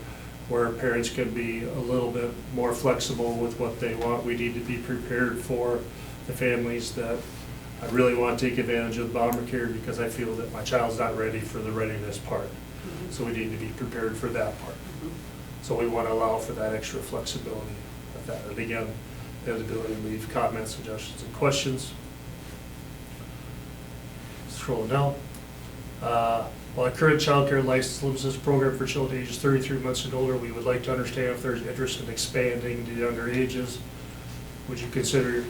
where parents can be a little bit more flexible with what they want. We need to be prepared for the families that I really want to take advantage of Obamacare because I feel that my child's not ready for the readiness part. So we need to be prepared for that part. So we want to allow for that extra flexibility of that. And again, they have the ability to leave comments, suggestions, and questions. Scrolling down. While our current child care license limits this program for children ages 33 months and older, we would like to understand if there's interest in expanding to younger ages. Would you consider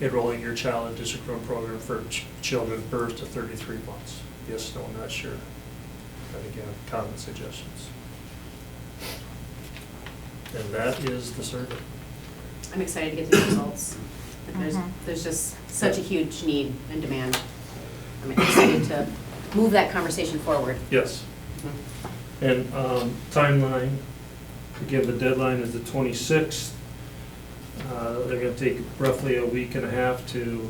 enrolling your child in district run program for children birth to 33 months? Yes, no, not sure. And again, comment, suggestions. And that is the survey.
I'm excited to get these results. There's just such a huge need and demand. I'm excited to move that conversation forward.
Yes. And timeline, again, the deadline is the 26th. They're going to take roughly a week and a half to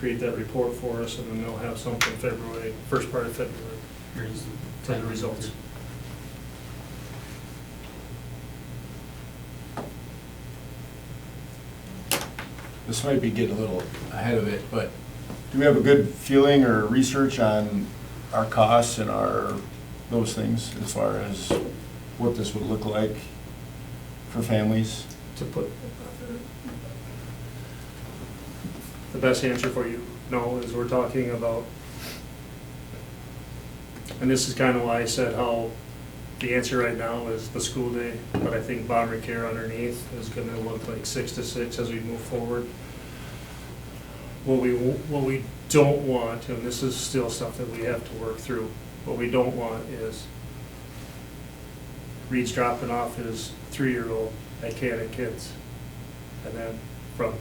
create that report for us, and then they'll have something February, first part of February, to the results.
This might be getting a little ahead of it, but do we have a good feeling or research on our costs and those things as far as what this would look like for families?
To put the best answer for you, no, is we're talking about, and this is kind of why I said how the answer right now is the school day, but I think Obamacare underneath is going to look like 6 to 6 as we move forward. What we don't want, and this is still stuff that we have to work through, what we don't want is Reed's dropping off his 3-year-old at Cannon Kids, and then from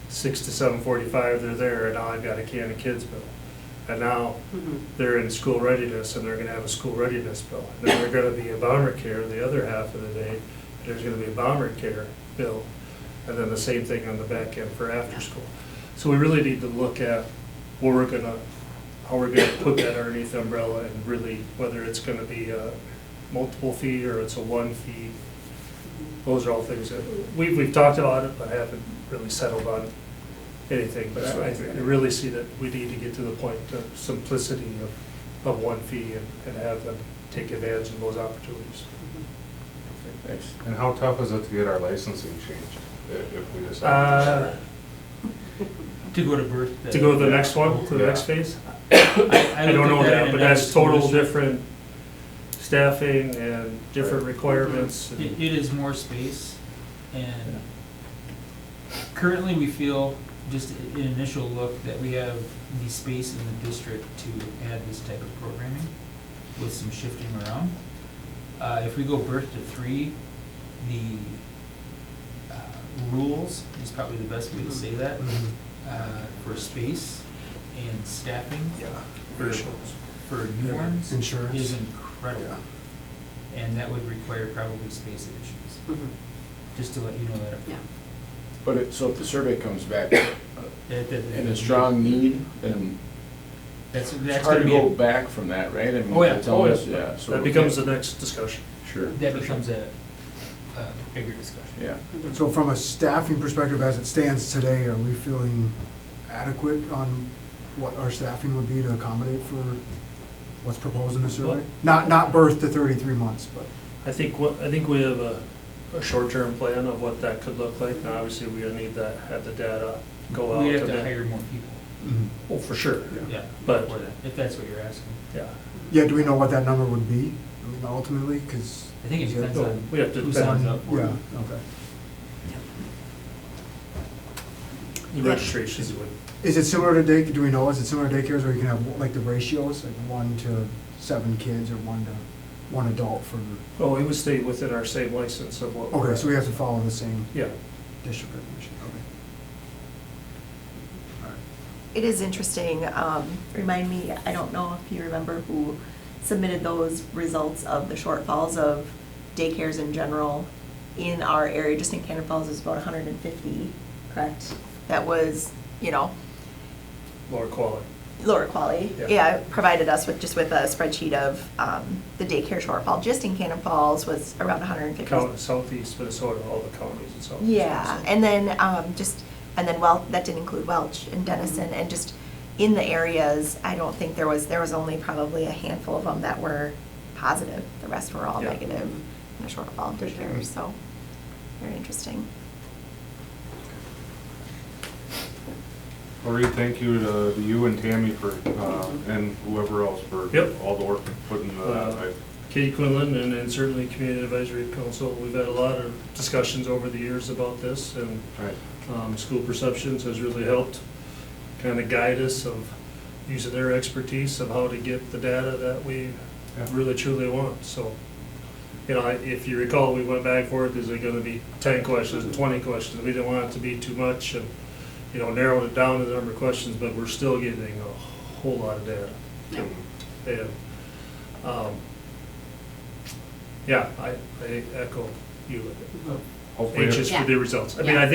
6 to 7:45 they're there, and now I've got a Cannon Kids bill. And now they're in school readiness, and they're going to have a school readiness bill. And then they're going to be a Obamacare the other half of the day. There's going to be a Obamacare bill, and then the same thing on the back end for after school. So we really need to look at how we're going to put that underneath the umbrella, and really whether it's going to be a multiple fee or it's a one fee. Those are all things that we've talked about it, but haven't really settled on anything. But I really see that we need to get to the point of simplicity of one fee and have them take advantage of those opportunities.
Thanks.
And how tough is it to get our licensing changed if we decide?
To go to birth.
To go to the next one, to the next phase?
I
don't know
looked at
that,
in
but
another
that's
school
total
district.
different staffing and different requirements. and-
It is more space, and currently we feel, just an initial look, that we have the space in the district to add this type of programming with some shifting around. If we go birth to 3, the rules is probably the best way to say that, for space and staffing.
Yeah.
For newborns
Insurance.
is incredible. And that would require probably space additions, just to let you know that.
Yeah.
But so if the survey comes back
That-
in a strong need, then
That's
it's
gonna
hard to
be,
go back from that, right? I mean,
Oh, yeah.
they're telling us, yeah. So
That becomes the next discussion.
Sure.
that becomes a bigger discussion.
Yeah.
So from a staffing perspective, as it stands today, are we feeling adequate on what our staffing would be to accommodate for what's proposed in the survey? Not birth to 33 months, but.
I think we have a short-term plan of what that could look like. Now, obviously, we need to have the data go out.
We have
and
to
then-
hire more people,
Oh, for sure,
yeah,
But-
for that, if that's what you're asking.
yeah.
Yeah, do we know what that number would be, I mean, ultimately, because?
I think it depends on
We have to
who
depend
signs
on
up for
Yeah,
it.
okay.
the registrations.
Is it similar to day, do we know, is it similar to daycares where you can have like the ratios, like 1 to 7 kids or 1 to 1 adult for,
Oh, it would stay within our same license of what. we're
okay, so we
at.
have to follow the same
Yeah.
district regulation, okay.
It is interesting, remind me, I don't know if you remember who submitted those results of the shortfalls of daycares in general in our area, just in Cannon Falls, is about 150, correct? That was,
Lower quality.
lower quality.
Yeah.
Yeah, it provided us with a spreadsheet of the daycare shortfall, just in Cannon Falls was around 150.
Southeast Minnesota, all the counties and southeast.
Yeah,
Minnesota.
and then just And then that didn't include Welch and Denison, and just in the areas, I don't think there was only probably a handful of them that were positive. The rest were all
Yeah.
negative in a shortfall of daycares, so very interesting.
Lori, thank you to you and Tammy for, and whoever else for
Yep.
all the work put in that.
Katie Quinlan and certainly Community Advisory Council, we've had a lot of discussions over the years about this, and
Right.
School Perceptions has really helped kind of guide us of using their expertise of how to get the data that we
Yeah.
really truly want. So, you know, if you recall, we went back and forth, is it gonna be 10 questions, 20 questions? We didn't want it to be too much, and, you know, narrowed it down to the number of questions, but we're still getting a whole lot of data.
Yeah.
And, yeah, I echo you.
Hopefully,
Anxious
Yeah.
for the results. I mean,
Yeah.
I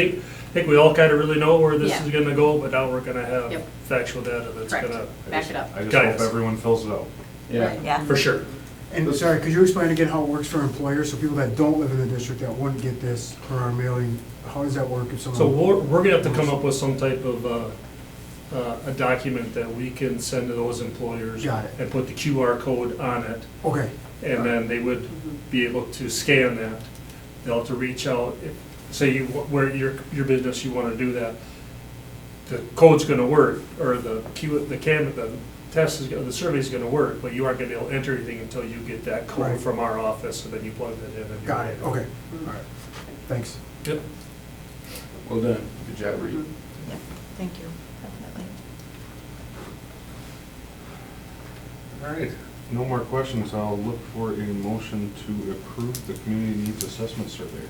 think we all kind of really know where this
Yeah.
is gonna go, but now we're gonna have
Yep.
factual data that's
Correct.
gonna,
Back it up.
I just
Guide
hope
us.
everyone fills it out.
Yeah.
for sure.
And sorry, could you explain again how it works for employers, so people that don't live in the district that wouldn't get this per our mailing, how does that work if someone?
So we're gonna have to come up with some type of, a document that we can send to those employers.
Got it.
And put the QR code on it,
Okay,
and then they would be able to scan that. They'll have to reach out, say where your business, you wanna do that. The code's gonna work, or the test the survey's gonna work, but you aren't gonna be able to enter anything until you get that code
Right.
from our office, and then you plug it in and you're
got it,
ready.
okay, all right, thanks.
Yep.
Well done, good job, Reed.
Yeah, thank you, definitely.
All right, no more questions. I'll look for a motion to approve the community needs assessment survey.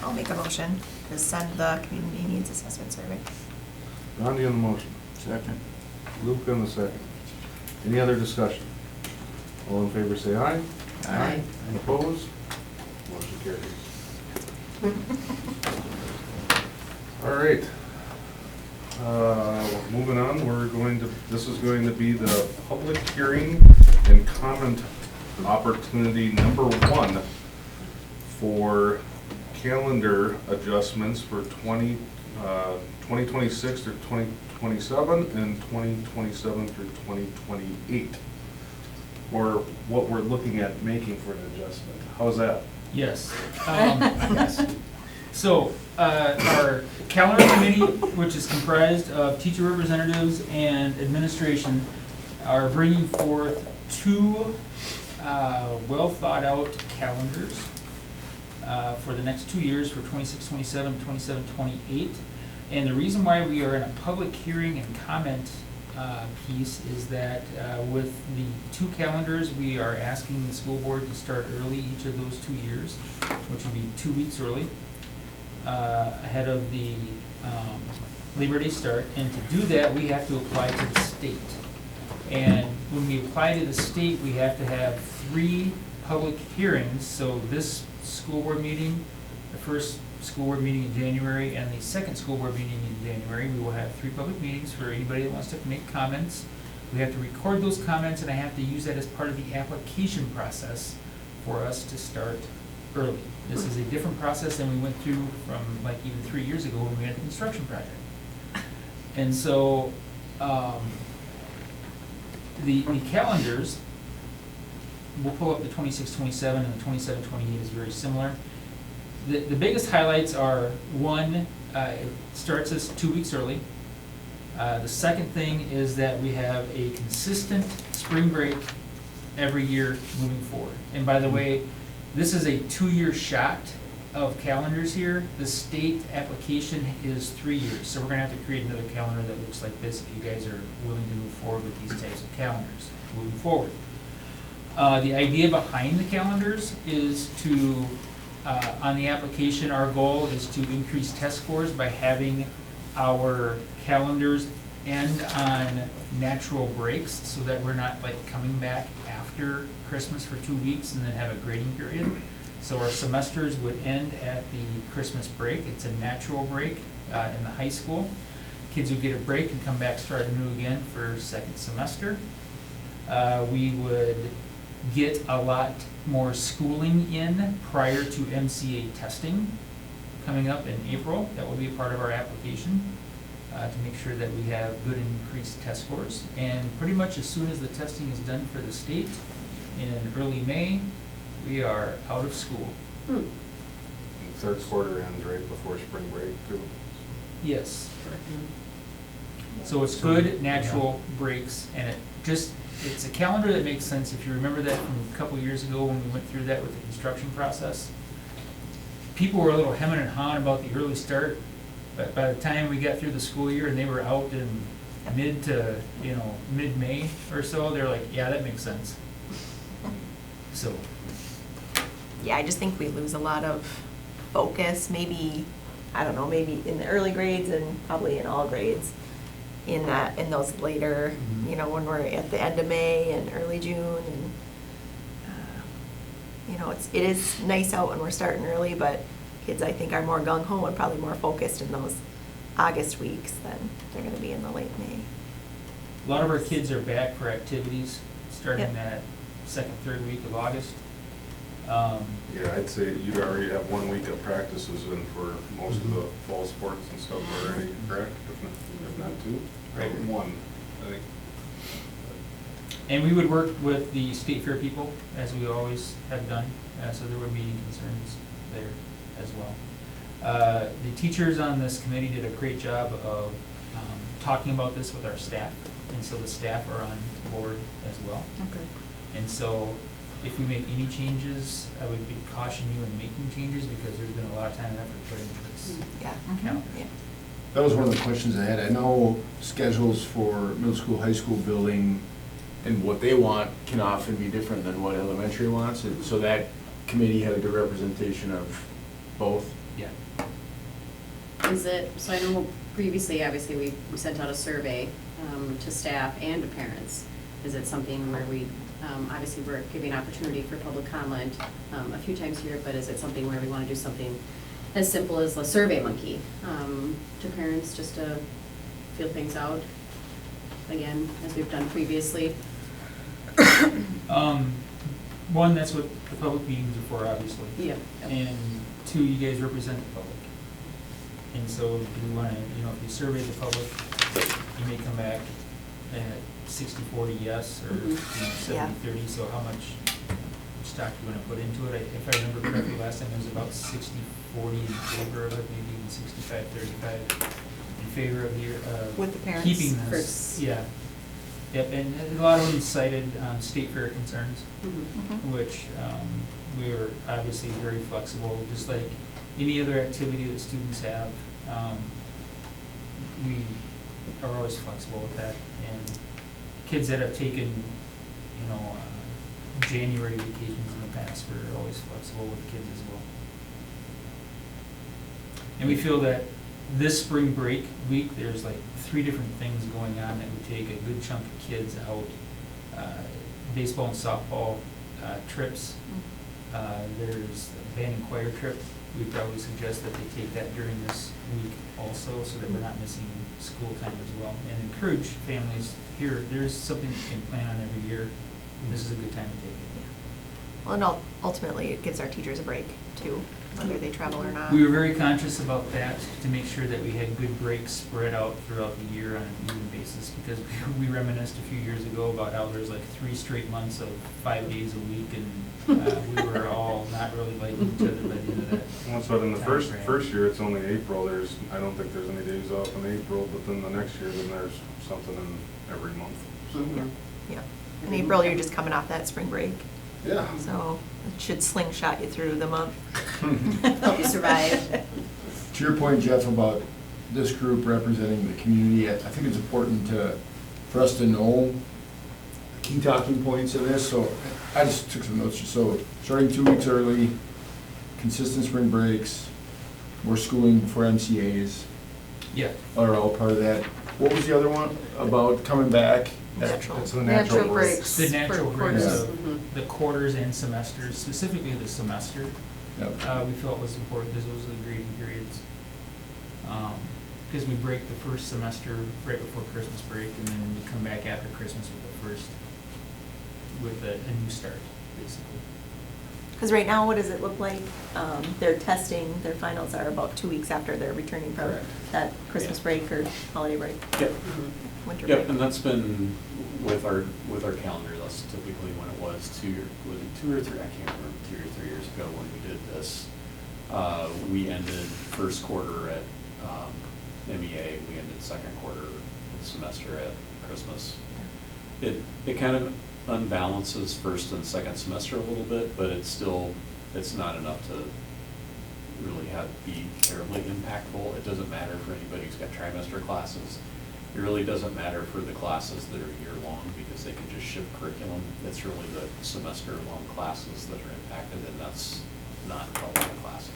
I'll make a motion to send the community needs assessment survey.
Randy on the motion.
Second.
Luke on the second. Any other discussion? All in favor say aye.
Aye.
Opposed? Motion carries. All right. Moving on, this is going to be the public hearing and comment opportunity number 1 for calendar adjustments for 2026 through 2027 and 2027 through 2028. Or what we're looking at making for an adjustment. How's that?
Yes. So, our calendar committee, which is comprised of teacher representatives and administration, are bringing forth 2 well-thought-out calendars for the next 2 years, for 26-27, 27-28. And the reason why we are in a public hearing and comment piece is that with the 2 calendars, we are asking the school board to start early each of those 2 years, which will be 2 weeks early, ahead of the Labor Day start. And to do that, we have to apply to the state. And when we apply to the state, we have to have 3 public hearings. So this school board meeting, the first school board meeting in January, and the second school board meeting in January, we will have 3 public meetings for anybody that wants to make comments. We have to record those comments, and I have to use that as part of the application process for us to start early. This is a different process than we went through from like even 3 years ago when we had the construction project. And so, the calendars, we'll pull up the 26-27 and the 27-28 is very similar. The biggest highlights are, 1, it starts us 2 weeks early. The second thing is that we have a consistent spring break every year moving forward. And by the way, this is a 2-year shot of calendars here. The state application is 3 years, so we're gonna have to create another calendar that looks like this if you guys are willing to move forward with these types of calendars moving forward. The idea behind the calendars is to, on the application, our goal is to increase test scores by having our calendars end on natural breaks, so that we're not like coming back after Christmas for 2 weeks and then have a grading period. So our semesters would end at the Christmas break. It's a natural break in the high school. Kids would get a break and come back, start anew again for second semester. We would get a lot more schooling in prior to MCA testing, coming up in April. That will be a part of our application to make sure that we have good increased test scores. And pretty much as soon as the testing is done for the state in early May, we are out of school.
Hmm.
Third quarter ends right before spring break too.
Yes. So it's good natural breaks, and it's a calendar that makes sense. If you remember that from a couple years ago when we went through that with the construction process, people were a little hemming and hawing about the early start, but by the time we got through the school year and they were out in mid-May or so, they're like, yeah, that makes sense. So,
Yeah, I just think we lose a lot of focus, maybe, I don't know, maybe in the early grades and probably in all grades, in those later, when we're at the end of May and early June, and, it is nice out when we're starting early, but kids, I think, are more gung-ho and probably more focused in those August weeks than they're gonna be in the late May.
a lot of our kids are back for activities starting
Yep.
that second, third week of August.
Yeah, I'd say you'd already have 1 week of practices in for most of the fall sports and stuff already, correct? If not two?
Right.
One, I think.
And we would work with the state fair people, as we always have done, so there would be concerns there as well. The teachers on this committee did a great job of talking about this with our staff, and so the staff are on board as well.
Okay.
And so if we make any changes, I would caution you in making changes, because there's been a lot of time and effort put into this
Yeah.
calendar.
Yeah.
That was one of the questions I had. I know schedules for middle school, high school building and what they want can often be different than what elementary wants. And so that committee had a good representation of both.
Yeah.
So I know previously, obviously, we sent out a survey to staff and to parents. Is it something where we, obviously, we're giving opportunity for public comment a few times here, but is it something where we want to do something as simple as a Survey Monkey to parents, just to feel things out, again, as we've done previously?
One, that's what the public meetings are for, obviously.
Yeah.
And two, you guys represent the public. And so if you want to, if you survey the public, you may come back at 60-40 yes, or
Yeah.
70-30, so how much stock you want to put into it. If I remember correctly, last time it was about 60-40 in favor of it, maybe even 65-35 in favor of the,
With the parents.
keeping this.
First.
Yeah. Yep, and a lot of them cited state fair concerns,
Mhm.
which we were obviously very flexible, just like any other activity that students have. We are always flexible with that. And kids that have taken, January vacations in the past, we're always flexible with kids as well. And we feel that this spring break week, there's like 3 different things going on that would take a good chunk of kids out. Baseball and softball trips. There's a band and choir trip. We probably suggest that they take that during this week also, so that we're not missing school time as well. And encourage families, here, there's something you can plan on every year. This is a good time to take it.
Well, and ultimately, it gives our teachers a break too, whether they travel or not.
We were very conscious about that, to make sure that we had good breaks spread out throughout the year on an even basis, because we reminisced a few years ago about how there's like 3 straight months of 5 days a week, and we were all not really liking each other by the end of that.
Well, so in the first
timeframe.
year, it's only April, I don't think there's any days off in April, but then the next year, then there's something in every month. So,
Yeah. In April, you're just coming off that spring break,
Yeah.
so it should slingshot you through the month.
Help you survive.
To your point, Jeff, about this group representing the community, I think it's important for us to know the key talking points of this, so I just took some notes. So starting 2 weeks early, consistent spring breaks, more schooling before MCAs
Yeah.
are all part of that. What was the other one about coming back?
Natural.
It's the natural breaks.
The natural breaks
quarters.
of
Mhm.
the quarters and semesters, specifically the semester.
Yep.
We felt was important because those are the grading periods. Because we break the first semester right before Christmas break, and then we come back after Christmas with a new start, basically.
Because right now, what does it look like? Their testing, their finals are about 2 weeks after they're returning from
Correct.
that Christmas
Yeah.
break or holiday break,
Yep.
winter break.
Yep, and that's been with our calendar, that's typically when it was 2 or 3, I can't remember, 2 or 3 years ago when we did this. We ended first quarter at MEA, we ended second quarter of the semester at Christmas. It kind of unbalances first and second semester a little bit, but it's not enough to really be terribly impactful. It doesn't matter for anybody who's got trimester classes. It really doesn't matter for the classes that are year-long because they can just shift curriculum. It's really the semester-long classes that are impacted, and that's not a lot of classes.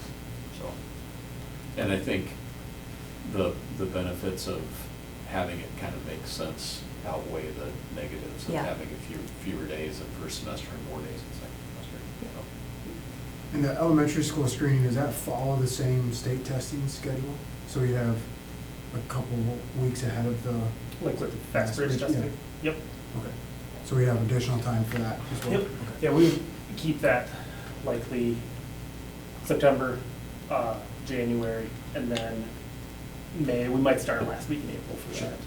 So, and I think the benefits of having it kind of make sense outweigh the negatives of
Yeah.
having fewer days in first semester and more days in second semester. So,
And the elementary school screening, does that follow the same state testing schedule? So you have a couple weeks ahead of the,
Like with the fast bridge
Yeah.
testing? Yep.
okay. So we have additional time for that as well?
Yep.
Okay.
Yeah, we would keep that likely September, January, and then May. We might start last week in April for that.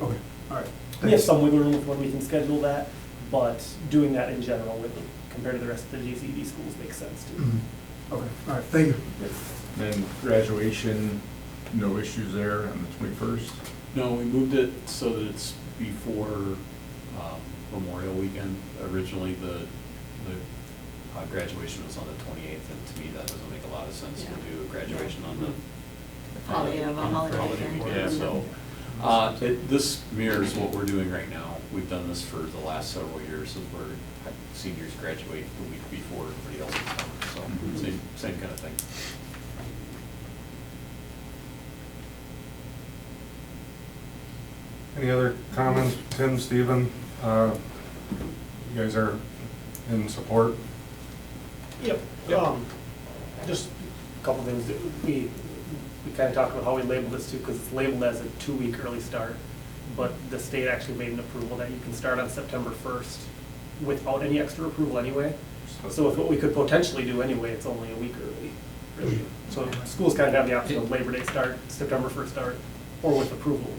Okay, all right.
We have some wiggle room with when we can schedule that, but doing that in general with, compared to the rest of the JCD schools makes sense too.
Mhm. Okay, all right, thank you.
Then graduation, no issues there on the 21st?
no, we moved it so that it's before Memorial Weekend. Originally, the graduation was on the 28th, and to me, that doesn't make a lot of sense to
Yeah.
do a graduation on the
Holiday of a holiday weekend.
weekend. So, this mirrors what we're doing right now. We've done this for the last several years, as where seniors graduate the week before everybody else is done. So, same kind of thing.
Any other comments, Tim, Stephen? You guys are in support?
Yep. Just a couple things that we kind of talked about how we labeled this too, because it's labeled as a 2-week early start. But the state actually made an approval that you can start on September 1st without any extra approval anyway. So with what we could potentially do anyway, it's only a week early, really. So schools kind of have the option of Labor Day start, September 1st start, or with approval.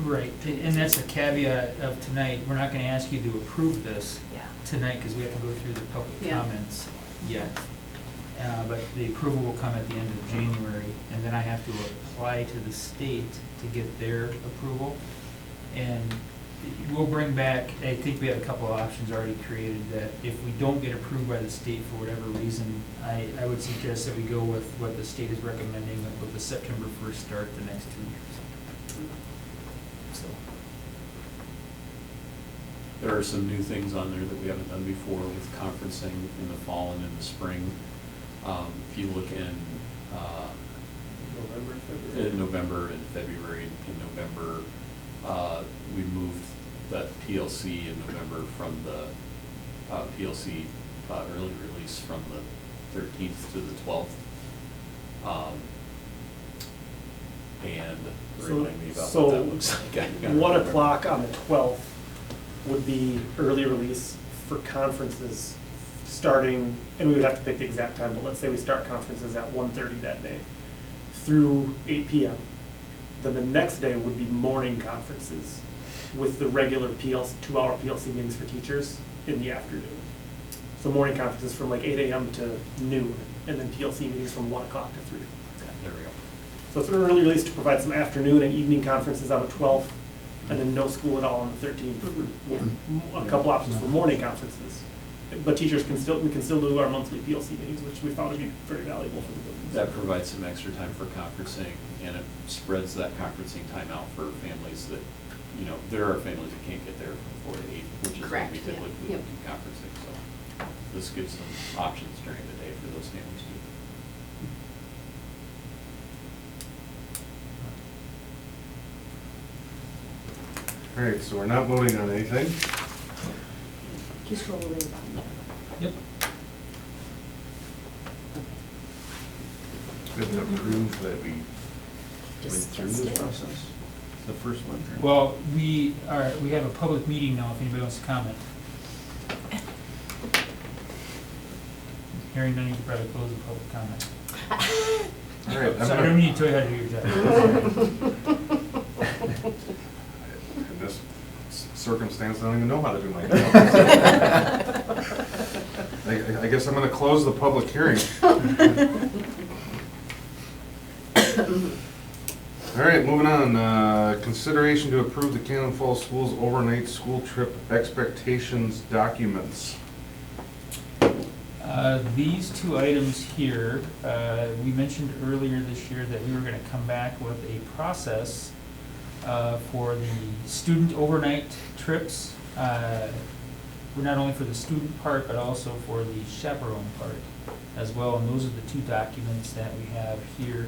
Right, and that's a caveat of tonight. We're not gonna ask you to approve this
Yeah.
tonight, because we have to go through the public
Yeah.
comments yet. But the approval will come at the end of January, and then I have to apply to the state to get their approval. And we'll bring back, I think we have a couple of options already created, that if we don't get approved by the state for whatever reason, I would suggest that we go with what the state is recommending, with the September 1st start the next 2 years. So.
There are some new things on there that we haven't done before with conferencing in the fall and in the spring. If you look in November and February, in November, we moved that PLC in November from the PLC early release from the 13th to the 12th. And remind me about what that looks like. I gotta
1
remember.
o'clock on the 12th would be early release for conferences starting, and we would have to pick the exact time, but let's say we start conferences at 1:30 that day through 8 PM. Then the next day would be morning conferences with the regular 2-hour PLC meetings for teachers in the afternoon. So morning conferences from like 8 AM to noon, and then PLC meetings from 1 o'clock to 3.
There we go.
So it's an early release to provide some afternoon and evening conferences on the 12th, and then no school at all on the 13th. With a couple options for morning conferences. But teachers we can still do our monthly PLC meetings, which we found to be very valuable for the buildings.
That provides some extra time for conferencing, and it spreads that conferencing time out for families that, there are families that can't get there from 4 to 8, which is when
Correct,
we
yeah.
typically
Yep.
do conferencing, so this gives them options during the day for those families too.
All right, so we're not voting on anything.
Just roll it.
Yep.
Good to approve that we went
Just
through
test
this
it.
process? The first one?
Well, we have a public meeting now, if anybody wants to comment. Hearing none, you can probably close the public comment.
All right,
So I don't need to tell you how to do your job.
in this circumstance, I don't even know how to do my job. I guess I'm gonna close the public hearing. All right, moving on, consideration to approve the Cannon Falls Schools overnight school trip expectations documents.
These two items here, we mentioned earlier this year that we were gonna come back with a process for the student overnight trips. Not only for the student part, but also for the chaperone part as well. And those are the two documents that we have here.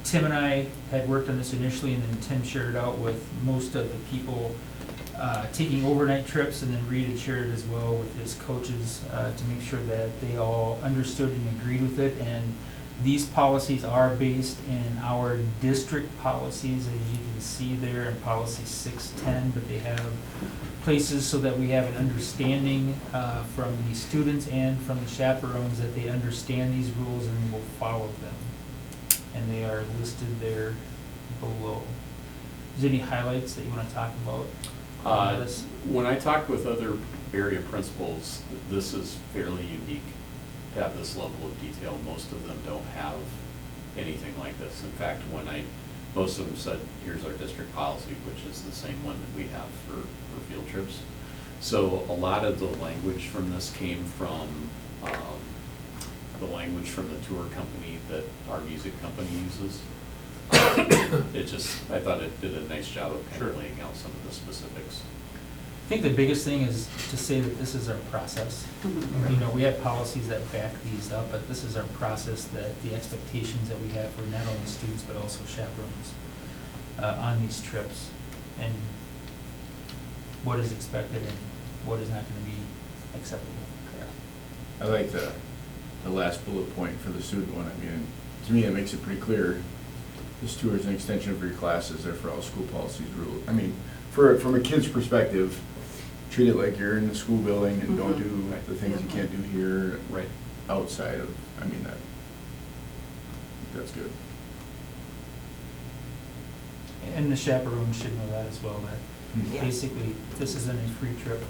Tim and I had worked on this initially, and then Tim shared it out with most of the people taking overnight trips, and then Reed had shared it as well with his coaches to make sure that they all understood and agreed with it. And these policies are based in our district policies, as you can see there in policy 610, but they have places so that we have an understanding from the students and from the chaperones that they understand these rules and will follow them. And they are listed there below. Is there any highlights that you want to talk about?
When I talked with other area principals, this is fairly unique to have this level of detail. Most of them don't have anything like this. In fact, most of them said, here's our district policy, which is the same one that we have for field trips. So a lot of the language from this came from the language from the tour company that our music company uses. I thought it did a nice job of kind of laying out some of the specifics.
I think the biggest thing is to say that this is our process. You know, we have policies that back these up, but this is our process, that the expectations that we have for not only students but also chaperones on these trips, and what is expected and what is not going to be acceptable.
I like the last bullet point for the student one. I mean, to me, it makes it pretty clear. This tour is an extension of your classes, therefore all school policies rule. I mean, from a kid's perspective, treat it like you're in the school building and don't do the things you can't do here
Right.
outside of, I mean, that's good.
And the chaperones should know that as well, that
Yeah.
basically, this isn't a free trip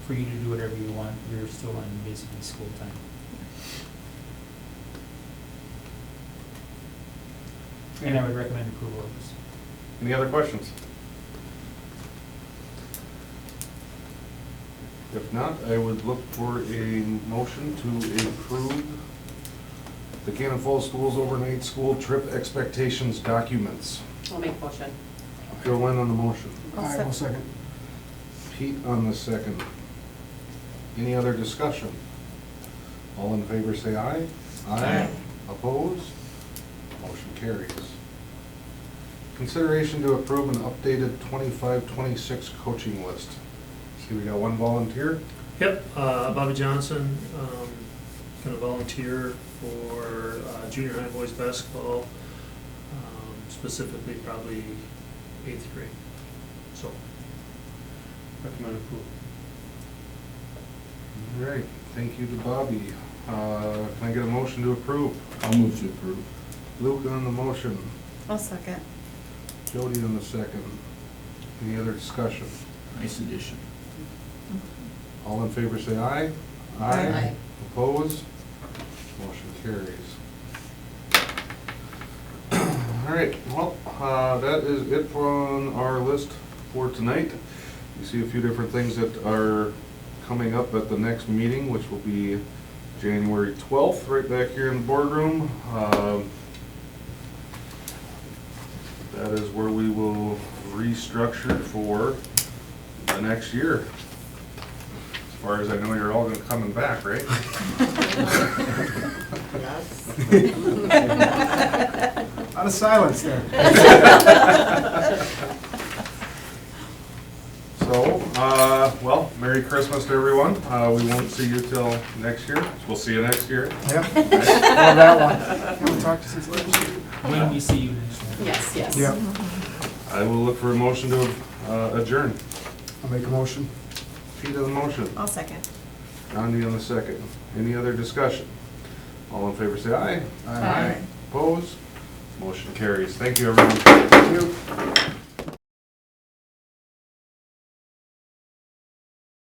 for you to do whatever you want. You're still on basically school time. And I would recommend approval of this.
Any other questions? If not, I would look for a motion to approve the Cannon Falls Schools overnight school trip expectations documents.
I'll make a motion.
Joanne on the motion.
I will second.
Pete on the second. Any other discussion? All in favor say aye.
Aye.
Opposed? Motion carries. Consideration to approve an updated 25-26 coaching list. See, we got one volunteer.
Yep, Bobby Johnson, gonna volunteer for junior high boys basketball, specifically probably 8th grade. So, recommend approval.
All right, thank you to Bobby. Can I get a motion to approve?
I'll move to approve.
Luke on the motion,
I'll second.
Jody on the second. Any other discussion?
Nice addition.
All in favor say aye.
Aye.
Opposed? Motion carries. All right, well, that is it on our list for tonight. You see a few different things that are coming up at the next meeting, which will be January 12th, right back here in the boardroom. That is where we will restructure for the next year. As far as I know, you're all gonna coming back, right?
Out of silence there.
So, well, Merry Christmas to everyone. We won't see you till next year. We'll see you next year.
Yep. Love that one. Haven't talked since last year.
When we see you next year.
Yes, yes.
Yep.
I will look for a motion to adjourn.
I'll make a motion.
Pete on the motion.
I'll second.
Donnie on the second. Any other discussion? All in favor say aye.
Aye.
Opposed? Motion carries. Thank you, everyone.